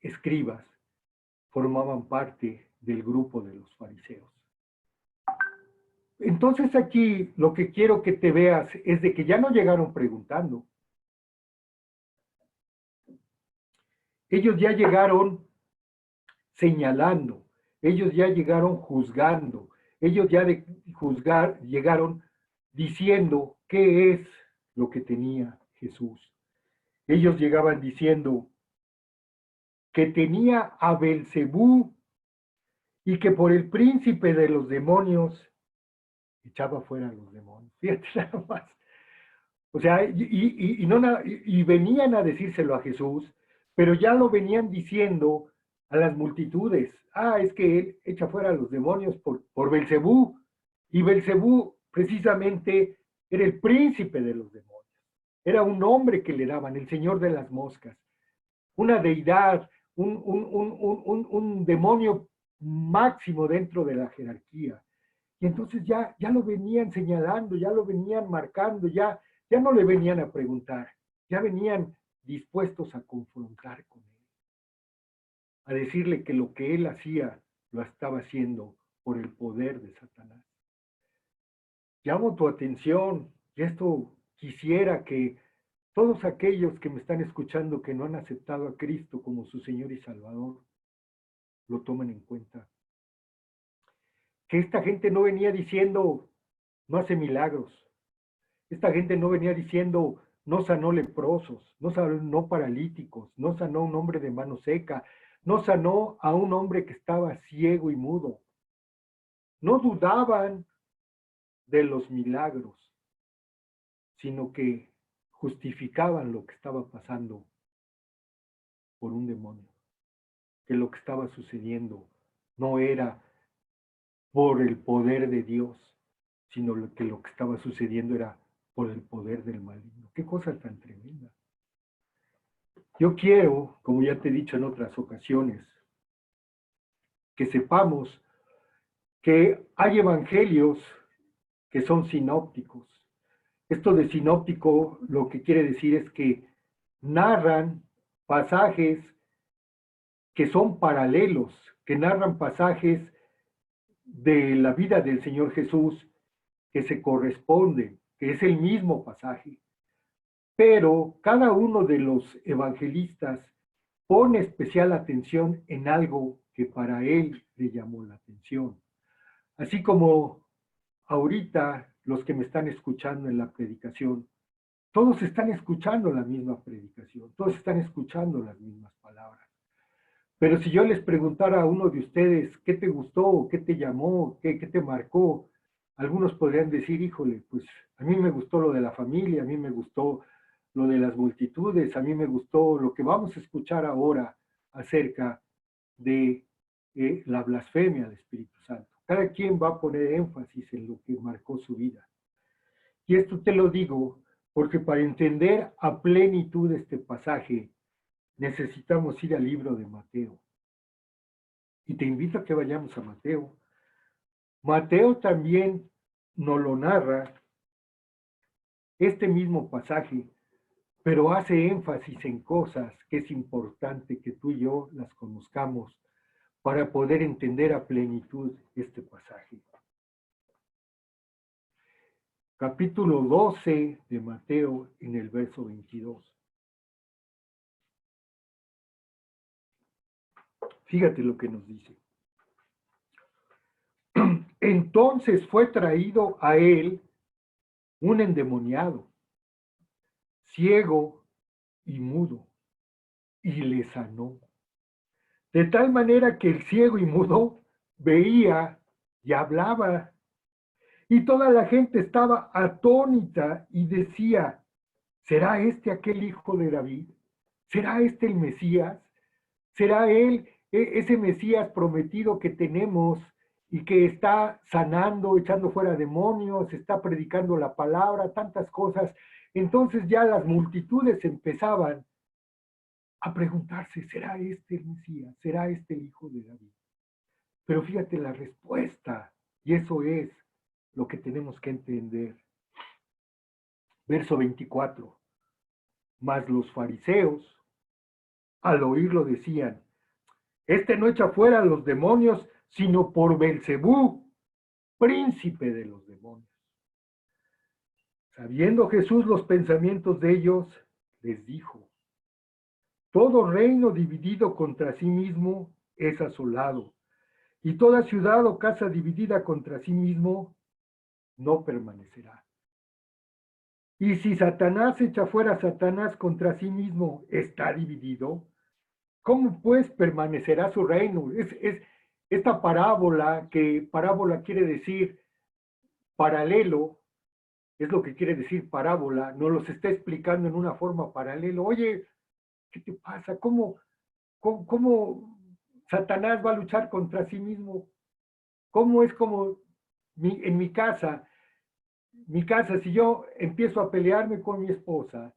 escribas, formaban parte del grupo de los fariseos. Entonces aquí lo que quiero que te veas es de que ya no llegaron preguntando. Ellos ya llegaron señalando, ellos ya llegaron juzgando, ellos ya de juzgar llegaron diciendo qué es lo que tenía Jesús. Ellos llegaban diciendo que tenía a Belcebú y que por el príncipe de los demonios echaba fuera a los demonios. Fíjate nada más. O sea, y venían a decírselo a Jesús, pero ya lo venían diciendo a las multitudes. Ah, es que él echa fuera a los demonios por Belcebú. Y Belcebú precisamente era el príncipe de los demonios. Era un nombre que le daban, el señor de las moscas. Una deidad, un demonio máximo dentro de la jerarquía. Y entonces ya lo venían señalando, ya lo venían marcando, ya no le venían a preguntar, ya venían dispuestos a confrontar con él, a decirle que lo que él hacía lo estaba haciendo por el poder de Satanás. Llamo tu atención, y esto quisiera que todos aquellos que me están escuchando que no han aceptado a Cristo como su Señor y Salvador, lo tomen en cuenta. Que esta gente no venía diciendo, no hace milagros. Esta gente no venía diciendo, no sanó leprosos, no sanó paralíticos, no sanó a un hombre de mano seca, no sanó a un hombre que estaba ciego y mudo. No dudaban de los milagros, sino que justificaban lo que estaba pasando por un demonio, que lo que estaba sucediendo no era por el poder de Dios, sino que lo que estaba sucediendo era por el poder del maligno. Qué cosa tan tremenda. Yo quiero, como ya te he dicho en otras ocasiones, que sepamos que hay evangelios que son sinópticos. Esto de sinóptico lo que quiere decir es que narran pasajes que son paralelos, que narran pasajes de la vida del Señor Jesús que se corresponden, que es el mismo pasaje. Pero cada uno de los evangelistas pone especial atención en algo que para él le llamó la atención. Así como ahorita los que me están escuchando en la predicación, todos están escuchando la misma predicación, todos están escuchando las mismas palabras. Pero si yo les preguntara a uno de ustedes qué te gustó, qué te llamó, qué te marcó, algunos podrían decir, híjole, pues a mí me gustó lo de la familia, a mí me gustó lo de las multitudes, a mí me gustó lo que vamos a escuchar ahora acerca de la blasfemia del Espíritu Santo. Cada quien va a poner énfasis en lo que marcó su vida. Y esto te lo digo porque para entender a plenitud este pasaje necesitamos ir al libro de Mateo. Y te invito a que vayamos a Mateo. Mateo también nos lo narra, este mismo pasaje, pero hace énfasis en cosas que es importante que tú y yo las conozcamos para poder entender a plenitud este pasaje. Capítulo 12 de Mateo en el verso 22. Fíjate lo que nos dice. Entonces fue traído a él un endemoniado, ciego y mudo, y le sanó. De tal manera que el ciego y mudo veía y hablaba. Y toda la gente estaba atónita y decía, ¿será este aquel hijo de David? ¿Será este el Mesías? ¿Será él ese Mesías prometido que tenemos y que está sanando, echando fuera demonios, está predicando la palabra, tantas cosas? Entonces ya las multitudes empezaban a preguntarse, ¿será este el Mesías? ¿Será este el hijo de David? Pero fíjate la respuesta, y eso es lo que tenemos que entender. Verso 24. Mas los fariseos, al oírlo, decían, este no echa fuera a los demonios, sino por Belcebú, príncipe de los demonios. Sabiendo Jesús los pensamientos de ellos, les dijo, todo reino dividido contra sí mismo es asolado, y toda ciudad o casa dividida contra sí mismo no permanecerá. Y si Satanás echa fuera a Satanás contra sí mismo, está dividido, ¿cómo pues permanecerá su reino? Es esta parábola, que parábola quiere decir paralelo, es lo que quiere decir parábola, nos los está explicando en una forma paralelo. Oye, ¿qué te pasa? ¿Cómo Satanás va a luchar contra sí mismo? ¿Cómo es como en mi casa, si yo empiezo a pelearme con mi esposa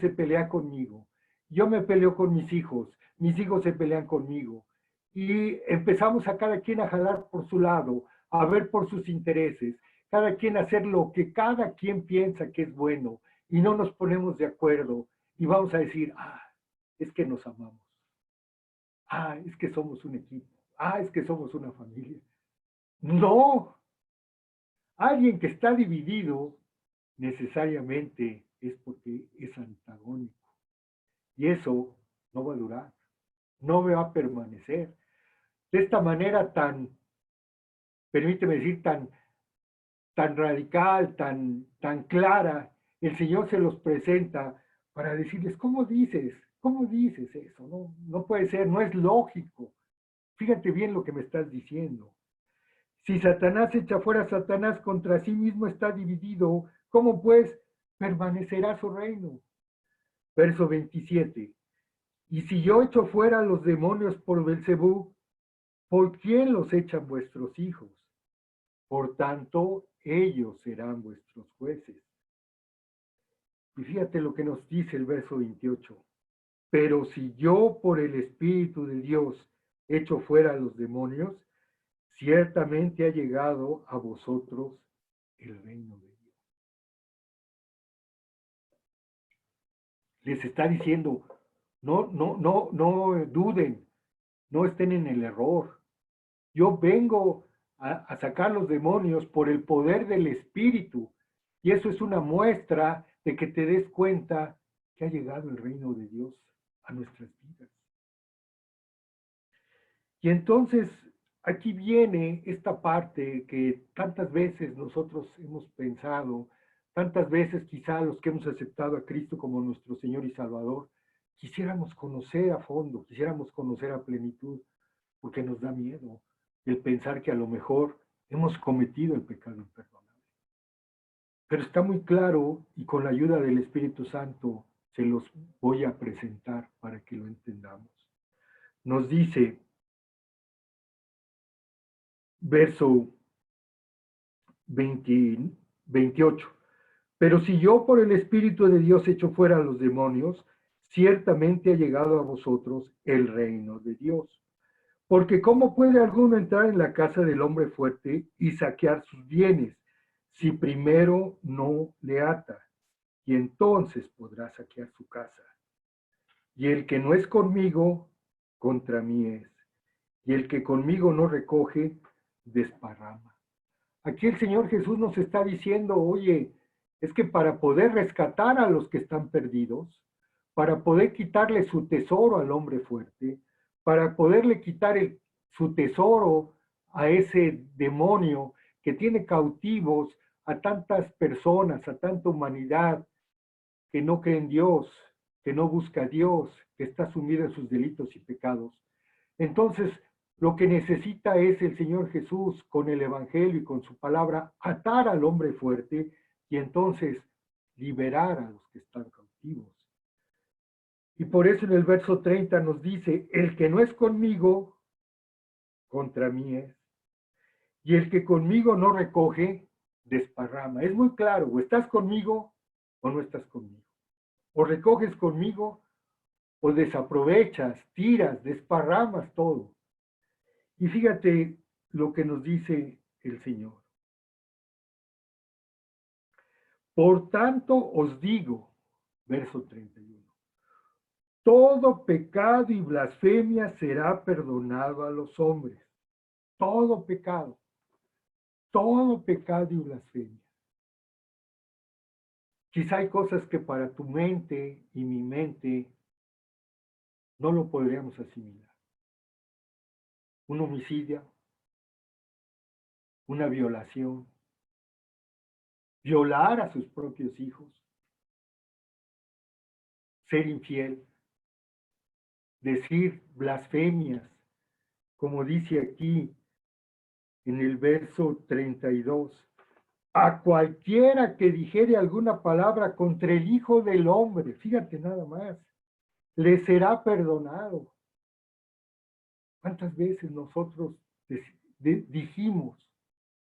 se pelea conmigo, yo me peleo con mis hijos se pelean conmigo, y empezamos a cada quien a jalar por su lado, a ver por sus intereses, cada quien a hacer lo que cada quien piensa que es bueno, y no nos ponemos de acuerdo, y vamos a decir, es que nos amamos, es que somos un equipo, es que somos una familia. No, alguien que está dividido necesariamente es porque es antagónico. Y eso no va a durar, no va a permanecer. De esta manera permíteme decir, tan radical, tan clara, el Señor se los presenta para decirles, ¿cómo dices? ¿Cómo dices eso? No puede ser, no es lógico. Fíjate bien lo que me estás diciendo. Si Satanás echa fuera a Satanás, contra sí mismo está dividido, ¿cómo pues permanecerá su reino? Verso 27. Y si yo echo fuera a los demonios por Belcebú, ¿por quién los echan vuestros hijos? Por tanto, ellos serán vuestros jueces. Y fíjate lo que nos dice el verso 28. Pero si yo por el Espíritu de Dios echo fuera a los demonios, ciertamente ha llegado a vosotros el reino de Dios. Les está diciendo, no duden, no estén en el error. Yo vengo a sacar los demonios por el poder del Espíritu. Y eso es una muestra de que te des cuenta que ha llegado el reino de Dios a nuestras vidas. Y entonces aquí viene esta parte que tantas veces nosotros hemos pensado, tantas veces quizá los que hemos aceptado a Cristo como nuestro Señor y Salvador, quisiéramos conocer a fondo, quisiéramos conocer a plenitud, porque nos da miedo el pensar que a lo mejor hemos cometido el pecado imperdonable. Pero está muy claro, y con la ayuda del Espíritu Santo se los voy a presentar para que lo entendamos. Nos dice, verso 28, Pero si yo por el Espíritu de Dios echo fuera a los demonios, ciertamente ha llegado a vosotros el reino de Dios. Porque ¿cómo puede alguno entrar en la casa del hombre fuerte y saquear sus bienes si primero no le ata? Y entonces podrá saquear su casa. Y el que no es conmigo, contra mí es. Y el que conmigo no recoge, desparrama. Aquí el Señor Jesús nos está diciendo, oye, es que para poder rescatar a los que están perdidos, para poder quitarle su tesoro al hombre fuerte, para poderle quitar su tesoro a ese demonio que tiene cautivos a tantas personas, a tanta humanidad que no cree en Dios, que no busca a Dios, que está sumido en sus delitos y pecados. Entonces, lo que necesita es el Señor Jesús con el Evangelio y con su palabra atar al hombre fuerte y entonces liberar a los que están cautivos. Y por eso en el verso 30 nos dice, el que no es conmigo, contra mí es. Y el que conmigo no recoge, desparrama. Es muy claro, o estás conmigo o no estás conmigo. O recoges conmigo o desaprovechas, tiras, desparramas todo. Y fíjate lo que nos dice el Señor. Por tanto os digo, verso 31, todo pecado y blasfemia será perdonado a los hombres. Todo pecado y blasfemia. Quizá hay cosas que para tu mente y mi mente no lo podríamos asimilar. Un homicidio, una violación, violar a sus propios hijos, ser infiel, decir blasfemias, como dice aquí en el verso 32. A cualquiera que dijere alguna palabra contra el Hijo del Hombre, fíjate nada más, le será perdonado. ¿Cuántas veces nosotros dijimos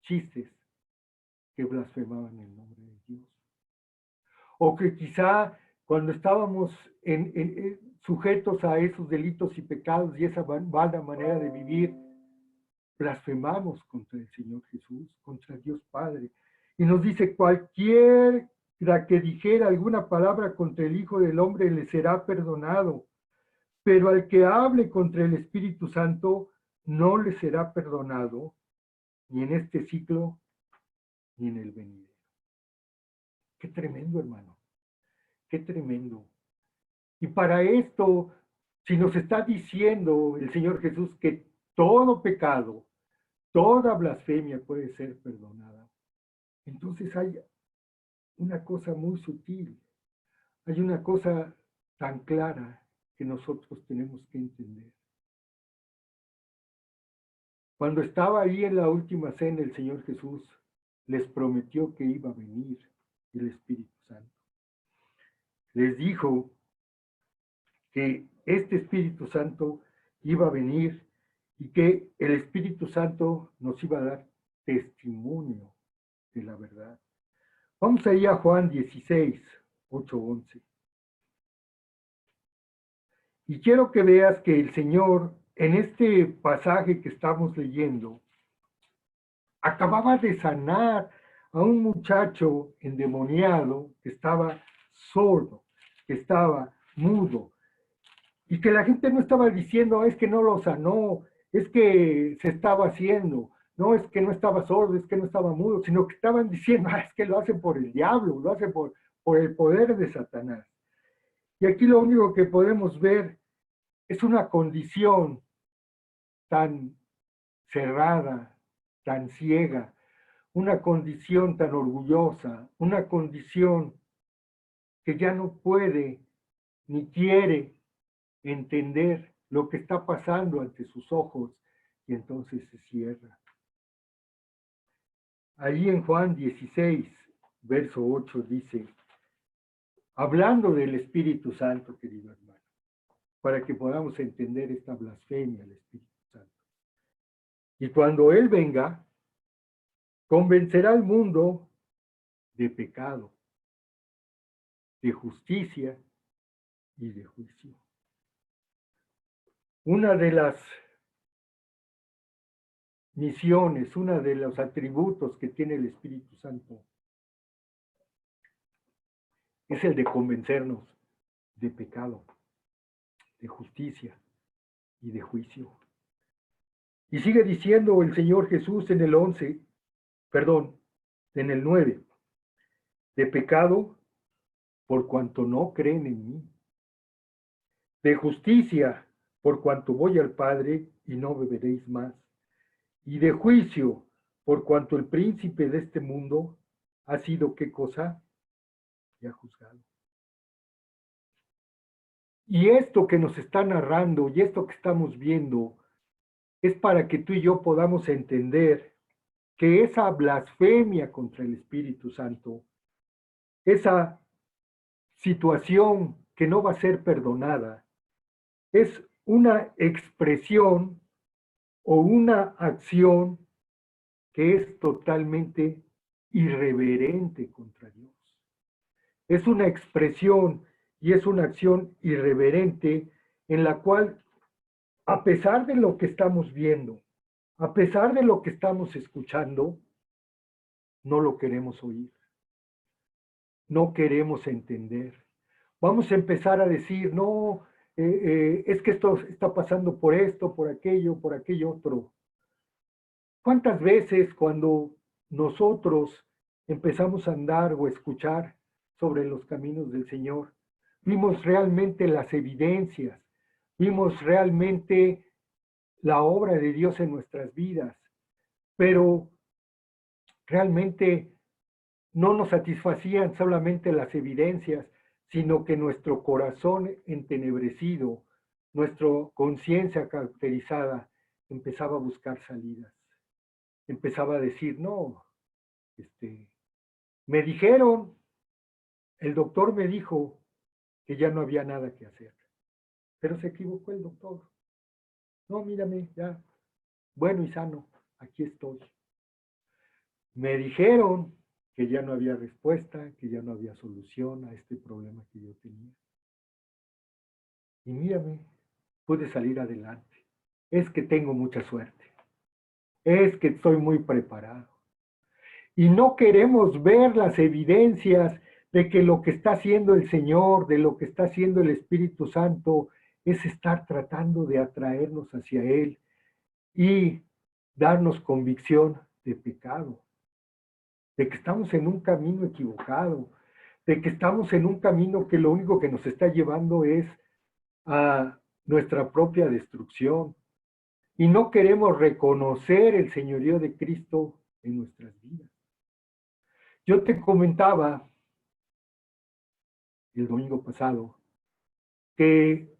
chistes que blasfemaban el nombre de Dios? O que quizá cuando estábamos sujetos a esos delitos y pecados y esa mala manera de vivir, blasfemamos contra el Señor Jesús, contra Dios Padre. Y nos dice, cualquiera que dijera alguna palabra contra el Hijo del Hombre le será perdonado, pero al que hable contra el Espíritu Santo no le será perdonado, ni en este ciclo, ni en el venidero. Qué tremendo, hermano, qué tremendo. Y para esto, si nos está diciendo el Señor Jesús que todo pecado, toda blasfemia puede ser perdonada, entonces hay una cosa muy sutil, hay una cosa tan clara que nosotros tenemos que entender. Cuando estaba ahí en la última cena, el Señor Jesús les prometió que iba a venir el Espíritu Santo. Les dijo que este Espíritu Santo iba a venir y que el Espíritu Santo nos iba a dar testimonio de la verdad. Vamos ahí a Juan 16, 8, 11. Y quiero que veas que el Señor, en este pasaje que estamos leyendo, acababa de sanar a un muchacho endemoniado que estaba sordo, que estaba mudo, y que la gente no estaba diciendo, es que no lo sanó, es que se estaba haciendo, no es que no estaba sordo, es que no estaba mudo, sino que estaban diciendo, es que lo hacen por el diablo, lo hacen por el poder de Satanás. Y aquí lo único que podemos ver es una condición tan cerrada, tan ciega, una condición tan orgullosa, una condición que ya no puede ni quiere entender lo que está pasando ante sus ojos y entonces se cierra. Ahí en Juan 16, verso 8 dice, hablando del Espíritu Santo, querido hermano, para que podamos entender esta blasfemia del Espíritu Santo. Y cuando Él venga, convencerá al mundo de pecado, de justicia y de juicio. Una de las misiones, uno de los atributos que tiene el Espíritu Santo es el de convencernos de pecado, de justicia y de juicio. Y sigue diciendo el Señor Jesús en el 11, perdón, en el 9, de pecado por cuanto no creen en mí, de justicia por cuanto voy al Padre y no beberéis más, y de juicio por cuanto el príncipe de este mundo ha sido, ¿qué cosa? Ya juzgado. Y esto que nos está narrando y esto que estamos viendo es para que tú y yo podamos entender que esa blasfemia contra el Espíritu Santo, esa situación que no va a ser perdonada, es una expresión o una acción que es totalmente irreverente contra Dios. Es una expresión y es una acción irreverente en la cual, a pesar de lo que estamos viendo, a pesar de lo que estamos escuchando, no lo queremos oír, no queremos entender. Vamos a empezar a decir, no, es que esto está pasando por esto, por aquello otro. ¿Cuántas veces cuando nosotros empezamos a andar o escuchar sobre los caminos del Señor, vimos realmente las evidencias, vimos realmente la obra de Dios en nuestras vidas, pero realmente no nos satisfacían solamente las evidencias, sino que nuestro corazón entenebrecido, nuestra conciencia caracterizada, empezaba a buscar salidas. Empezaba a decir, no, me dijeron, el doctor me dijo que ya no había nada que hacer, pero se equivocó el doctor. No, mírame, ya, bueno y sano, aquí estoy. Me dijeron que ya no había respuesta, que ya no había solución a este problema que yo tenía. Y mírame, pude salir adelante. Es que tengo mucha suerte. Es que estoy muy preparado. Y no queremos ver las evidencias de que lo que está haciendo el Señor, de lo que está haciendo el Espíritu Santo, es estar tratando de atraernos hacia Él y darnos convicción de pecado, de que estamos en un camino equivocado, de que estamos en un camino que lo único que nos está llevando es a nuestra propia destrucción. Y no queremos reconocer el señorío de Cristo en nuestras vidas. Yo te comentaba el domingo pasado que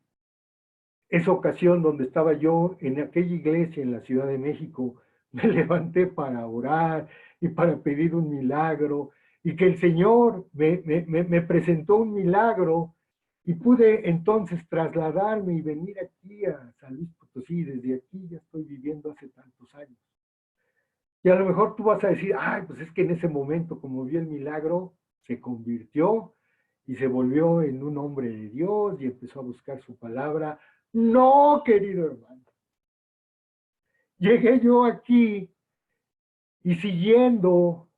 esa ocasión donde estaba yo en aquella iglesia en la Ciudad de México, me levanté para orar y para pedir un milagro, y que el Señor me presentó un milagro, y pude entonces trasladarme y venir aquí a San Luis Potosí. Desde aquí ya estoy viviendo hace tantos años. Y a lo mejor tú vas a decir, ay, pues es que en ese momento, como vi el milagro, se convirtió y se volvió en un hombre de Dios y empezó a buscar su palabra. No, querido hermano. Llegué yo aquí y siguiendo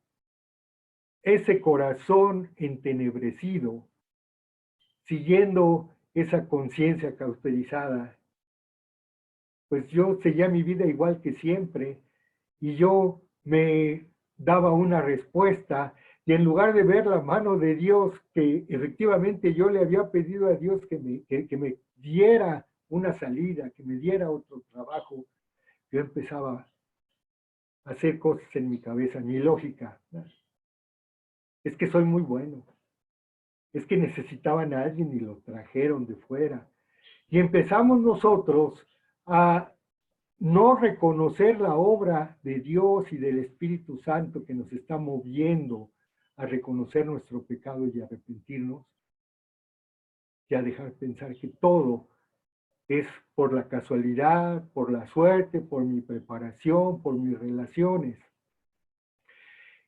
ese corazón entenebrecido, siguiendo esa conciencia cauterizada, pues yo seguía mi vida igual que siempre y yo me daba una respuesta y en lugar de ver la mano de Dios, que efectivamente yo le había pedido a Dios que me diera una salida, que me diera otro trabajo, yo empezaba a hacer cosas en mi cabeza, mi lógica. Es que soy muy bueno, es que necesitaban a alguien y lo trajeron de fuera. Y empezamos nosotros a no reconocer la obra de Dios y del Espíritu Santo que nos está moviendo a reconocer nuestro pecado y arrepentirnos, y a dejar pensar que todo es por la casualidad, por la suerte, por mi preparación, por mis relaciones.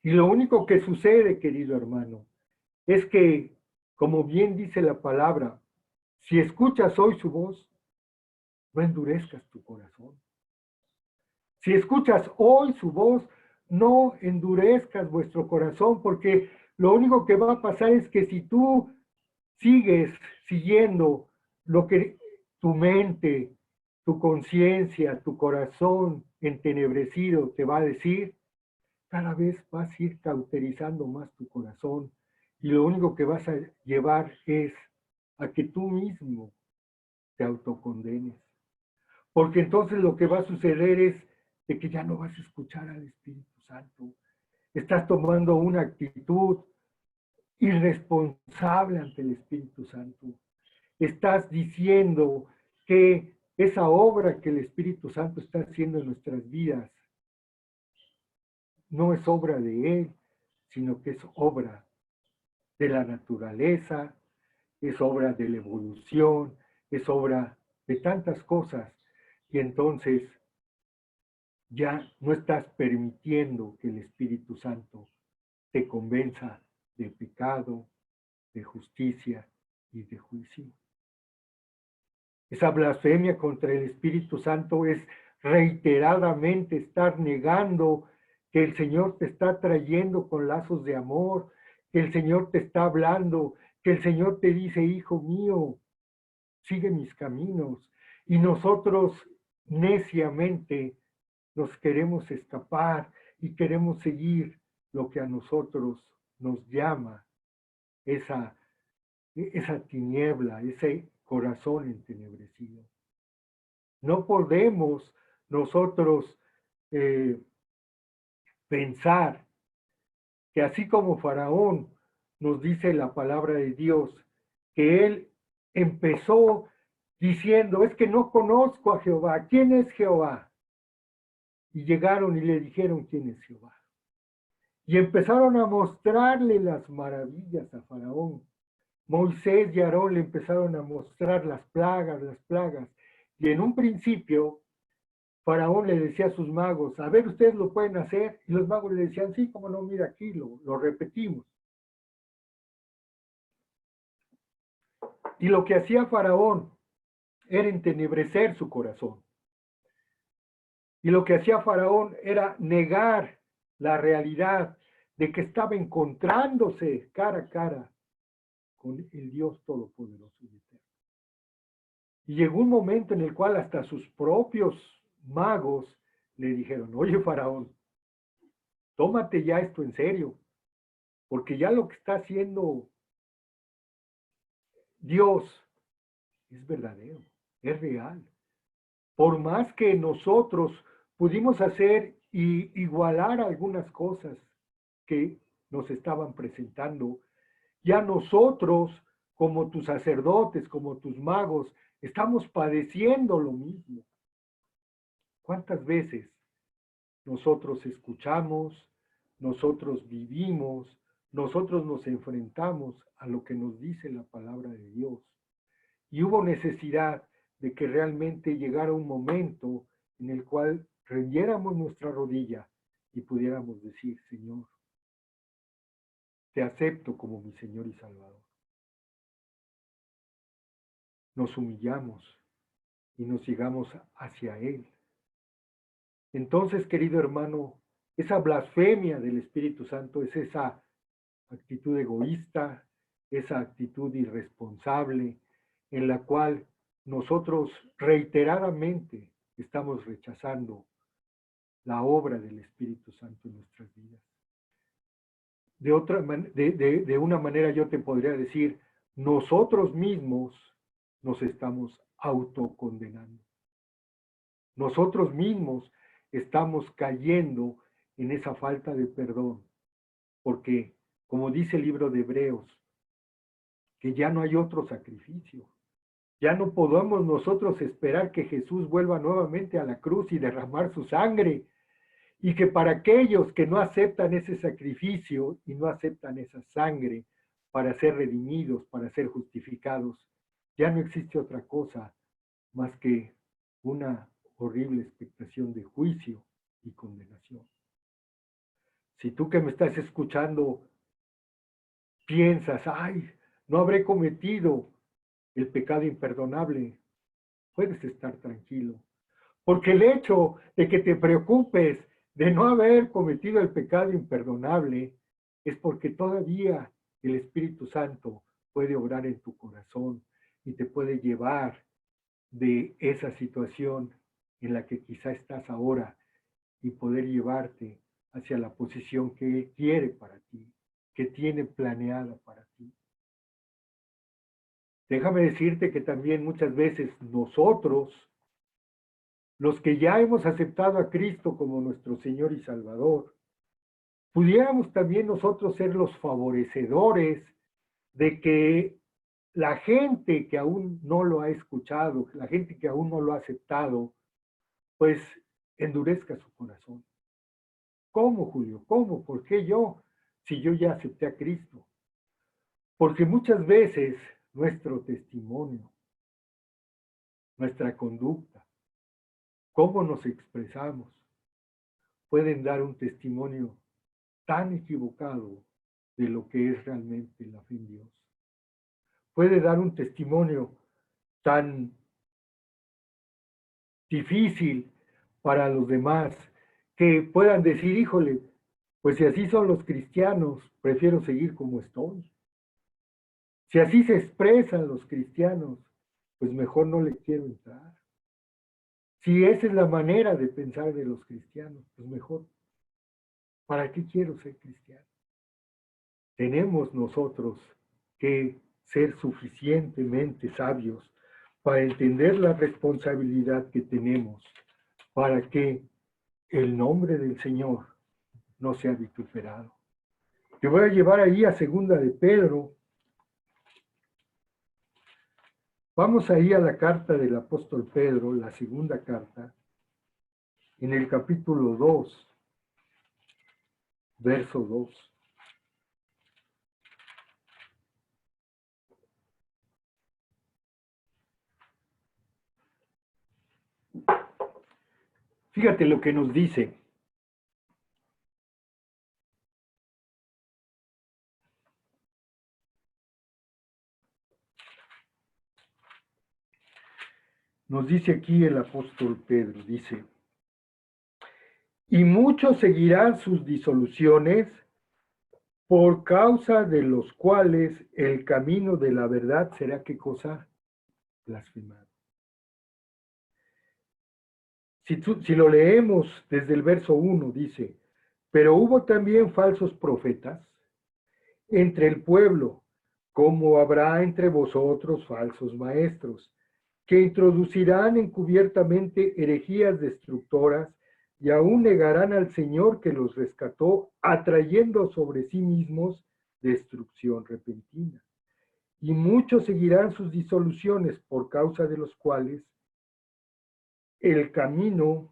Y lo único que sucede, querido hermano, es que Como bien dice la palabra, si escuchas hoy su voz, no endurezcas tu corazón. Si escuchas hoy su voz, no endurezcas vuestro corazón, porque lo único que va a pasar es que si tú sigues siguiendo lo que tu mente, tu conciencia, tu corazón entenebrecido te va a decir, cada vez vas a ir cauterizando más tu corazón y lo único que vas a llevar es a que tú mismo te autocondenes. Porque entonces lo que va a suceder es de que ya no vas a escuchar al Espíritu Santo. Estás tomando una actitud irresponsable ante el Espíritu Santo. Estás diciendo que esa obra que el Espíritu Santo está haciendo en nuestras vidas no es obra de Él, sino que es obra de la naturaleza, es obra de la evolución, es obra de tantas cosas. Y entonces ya no estás permitiendo que el Espíritu Santo te convenza de pecado, de justicia y de juicio. Esa blasfemia contra el Espíritu Santo es reiteradamente estar negando que el Señor te está trayendo con lazos de amor, que el Señor te está hablando, que el Señor te dice, hijo mío, sigue mis caminos. Y nosotros neciamente nos queremos escapar y queremos seguir lo que a nosotros nos llama esa tiniebla, ese corazón entenebrecido. No podemos nosotros eh, pensar que así como Faraón nos dice la palabra de Dios, que él empezó diciendo, es que no conozco a Jehová, ¿quién es Jehová? Y llegaron y le dijeron, ¿quién es Jehová? Y empezaron a mostrarle las maravillas a Faraón. Moisés y Aarón le empezaron a mostrar las plagas, las plagas. Y en un principio, Faraón le decía a sus magos, a ver, ustedes lo pueden hacer. Y los magos le decían, sí, como no, mira aquí, lo repetimos. Y lo que hacía Faraón era entenebrecer su corazón. Y lo que hacía Faraón era negar la realidad de que estaba encontrándose cara a cara con el Dios Todopoderoso y Eterno. Y llegó un momento en el cual hasta sus propios magos le dijeron, oye Faraón, tómate ya esto en serio, porque ya lo que está haciendo Dios es verdadero, es real. Por más que nosotros pudimos hacer y igualar algunas cosas que nos estaban presentando, ya nosotros, como tus sacerdotes, como tus magos, estamos padeciendo lo mismo. ¿Cuántas veces nosotros escuchamos, nosotros vivimos, nosotros nos enfrentamos a lo que nos dice la palabra de Dios? Y hubo necesidad de que realmente llegara un momento en el cual rendiéramos nuestra rodilla y pudiéramos decir, Señor, te acepto como mi Señor y Salvador. Nos humillamos y nos llegamos hacia Él. Entonces, querido hermano, esa blasfemia del Espíritu Santo es esa actitud egoísta, esa actitud irresponsable en la cual nosotros reiteradamente estamos rechazando la obra del Espíritu Santo en nuestras vidas. De una manera yo te podría decir, nosotros mismos nos estamos autocondenando. Nosotros mismos estamos cayendo en esa falta de perdón, porque, como dice el libro de Hebreos, que ya no hay otro sacrificio. Ya no podemos nosotros esperar que Jesús vuelva nuevamente a la cruz y derramar su sangre. Y que para aquellos que no aceptan ese sacrificio y no aceptan esa sangre para ser redimidos, para ser justificados, ya no existe otra cosa más que una horrible expectación de juicio y condenación. Si tú que me estás escuchando piensas, ay, no habré cometido el pecado imperdonable. Puedes estar tranquilo. Porque el hecho de que te preocupes de no haber cometido el pecado imperdonable es porque todavía el Espíritu Santo puede obrar en tu corazón y te puede llevar de esa situación en la que quizá estás ahora y poder llevarte hacia la posición que Él quiere para ti, que tiene planeada para ti. Déjame decirte que también muchas veces nosotros, los que ya hemos aceptado a Cristo como nuestro Señor y Salvador, pudiéramos también nosotros ser los favorecedores de que la gente que aún no lo ha escuchado, la gente que aún no lo ha aceptado, pues endurezca su corazón. ¿Cómo, Julio? ¿Cómo? ¿Por qué yo? Si yo ya acepté a Cristo. Porque muchas veces nuestro testimonio, nuestra conducta, cómo nos expresamos, pueden dar un testimonio tan equivocado de lo que es realmente la fe en Dios. Puede dar un testimonio tan difícil para los demás que puedan decir, híjole, pues si así son los cristianos, prefiero seguir como estoy. Si así se expresan los cristianos, pues mejor no le quiero entrar. Si esa es la manera de pensar de los cristianos, pues mejor, ¿para qué quiero ser cristiano? Tenemos nosotros que ser suficientemente sabios para entender la responsabilidad que tenemos para que el nombre del Señor no sea vituperado. Te voy a llevar ahí a segunda de Pedro. Vamos ahí a la carta del apóstol Pedro, la segunda carta, en el capítulo 2, verso 2. Fíjate lo que nos dice. Nos dice aquí el apóstol Pedro, dice, y muchos seguirán sus disoluciones por causa de los cuales el camino de la verdad será, ¿qué cosa? Blasfemado. Si lo leemos desde el verso 1, dice, pero hubo también falsos profetas entre el pueblo, como habrá entre vosotros falsos maestros, que introducirán encubiertamente herejías destructoras y aún negarán al Señor que los rescató, atrayendo sobre sí mismos destrucción repentina. Y muchos seguirán sus disoluciones, por causa de los cuales el camino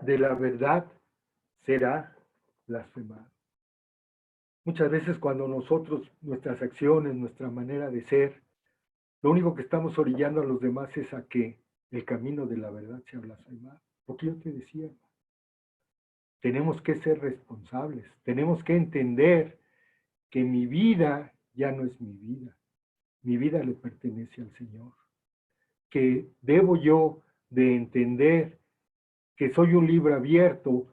de la verdad será blasfemado. Muchas veces cuando nosotros, nuestras acciones, nuestra manera de ser, lo único que estamos orillando a los demás es a que el camino de la verdad sea blasfemado. Porque yo te decía, tenemos que ser responsables, tenemos que entender que mi vida ya no es mi vida le pertenece al Señor, que debo yo de entender que soy un libro abierto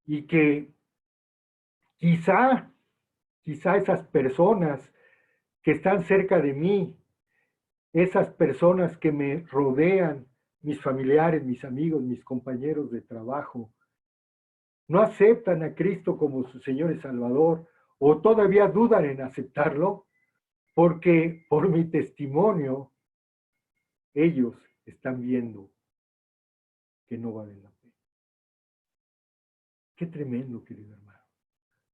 y que quizá esas personas que están cerca de mí, esas personas que me rodean, mis familiares, mis amigos, mis compañeros de trabajo, no aceptan a Cristo como su Señor y Salvador, o todavía dudan en aceptarlo, porque por mi testimonio ellos están viendo que no valen la pena. Qué tremendo, querido hermano.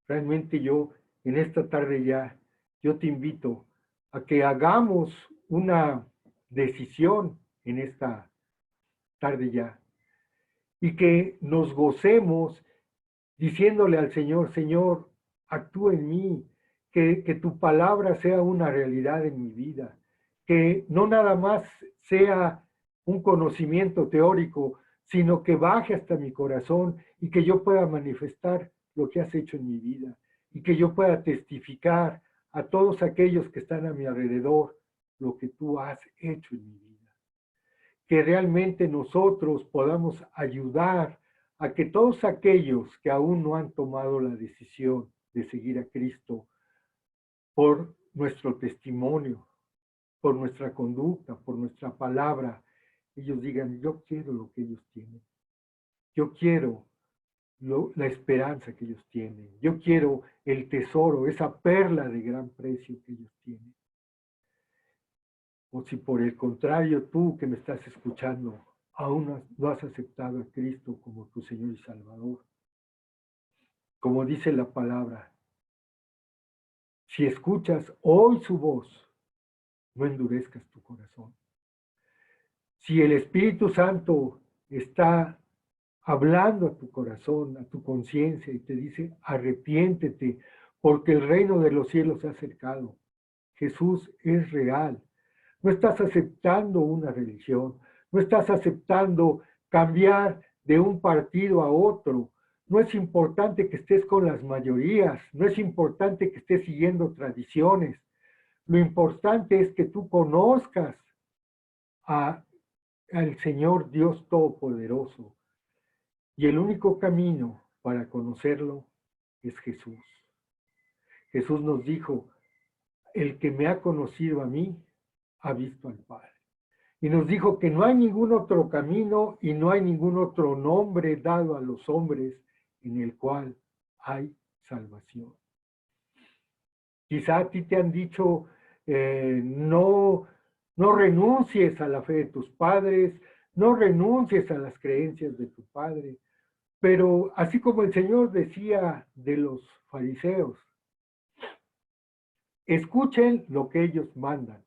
Realmente yo, en esta tarde ya, yo te invito a que hagamos una decisión en esta tarde ya y que nos gocemos diciéndole al Señor, Señor, actúa en mí, que tu palabra sea una realidad en mi vida, que no nada más sea un conocimiento teórico, sino que baje hasta mi corazón y que yo pueda manifestar lo que has hecho en mi vida. y que yo pueda testificar a todos aquellos que están a mi alrededor lo que tú has hecho en mi vida. Que realmente nosotros podamos ayudar a que todos aquellos que aún no han tomado la decisión de seguir a Cristo por nuestro testimonio, por nuestra conducta, por nuestra palabra, ellos digan, yo quiero lo que ellos tienen. Yo quiero la esperanza que ellos tienen. Yo quiero el tesoro, esa perla de gran precio que ellos tienen. O si por el contrario tú que me estás escuchando aún no has aceptado a Cristo como tu Señor y Salvador. Como dice la palabra, si escuchas hoy su voz, no endurezcas tu corazón. Si el Espíritu Santo está hablando a tu corazón, a tu conciencia y te dice, arrepiéntete, porque el reino de los cielos se ha acercado. Jesús es real. No estás aceptando una religión, no estás aceptando cambiar de un partido a otro. No es importante que estés con las mayorías, no es importante que estés siguiendo tradiciones. Lo importante es que tú conozcas al Señor Dios Todopoderoso. Y el único camino para conocerlo es Jesús. Jesús nos dijo, el que me ha conocido a mí, ha visto al Padre. Y nos dijo que no hay ningún otro camino y no hay ningún otro nombre dado a los hombres en el cual hay salvación. Quizá a ti te han dicho, no renuncies a la fe de tus padres, no renuncies a las creencias de tu padre, pero así como el Señor decía de los fariseos, escuchen lo que ellos mandan,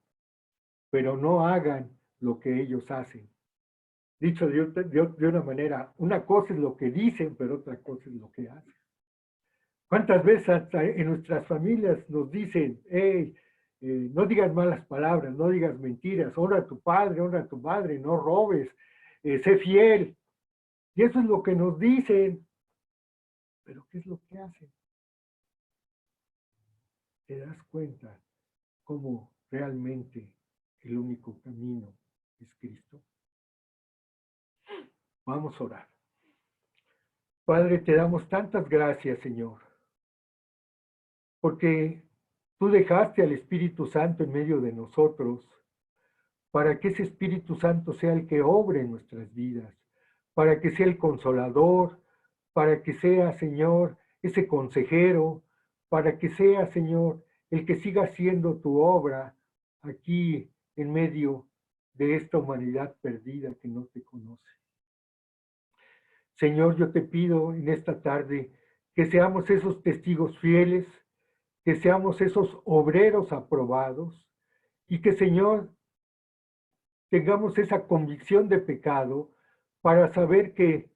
pero no hagan lo que ellos hacen. Dicho de una manera, una cosa es lo que dicen, pero otra cosa es lo que hacen. ¿Cuántas veces hasta en nuestras familias nos dicen, hey, no digas malas palabras, no digas mentiras, honra a tu padre, honra a tu madre, no robes, sé fiel? Y eso es lo que nos dicen, pero ¿qué es lo que hacen? ¿Te das cuenta cómo realmente el único camino es Cristo? Vamos a orar. Padre, te damos tantas gracias, Señor, porque tú dejaste al Espíritu Santo en medio de nosotros para que ese Espíritu Santo sea el que obre en nuestras vidas, para que sea el consolador, para que sea, Señor, ese consejero, para que sea, Señor, el que siga haciendo tu obra aquí en medio de esta humanidad perdida que no te conoce. Señor, yo te pido en esta tarde que seamos esos testigos fieles, que seamos esos obreros aprobados y que, Señor, tengamos esa convicción de pecado para saber que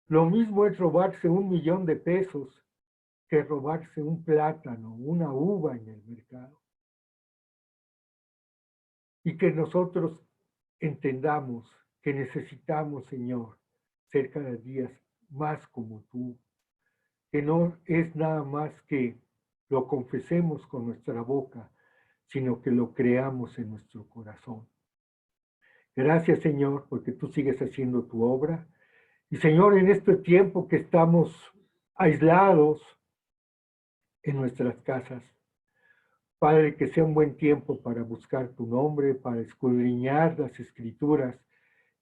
lo mismo es robarse 1,000,000 de pesos que robarse un plátano, una uva en el mercado. Y que nosotros entendamos que necesitamos, Señor, ser cada día más como tú, que no es nada más que lo confesemos con nuestra boca, sino que lo creamos en nuestro corazón. Gracias, Señor, porque tú sigues haciendo tu obra. Y, Señor, en este tiempo que estamos aislados en nuestras casas, Padre, que sea un buen tiempo para buscar tu nombre, para escudriñar las Escrituras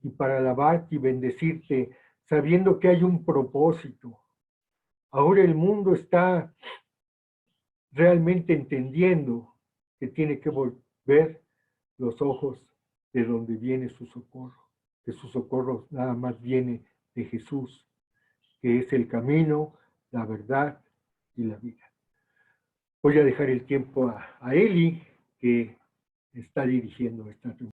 y para alabarte y bendecirte, sabiendo que hay un propósito. Ahora el mundo está realmente entendiendo que tiene que volver los ojos de donde viene su socorro, que su socorro nada más viene de Jesús, que es el camino, la verdad y la vida. Voy a dejar el tiempo a Eli, que está dirigiendo esta reunión.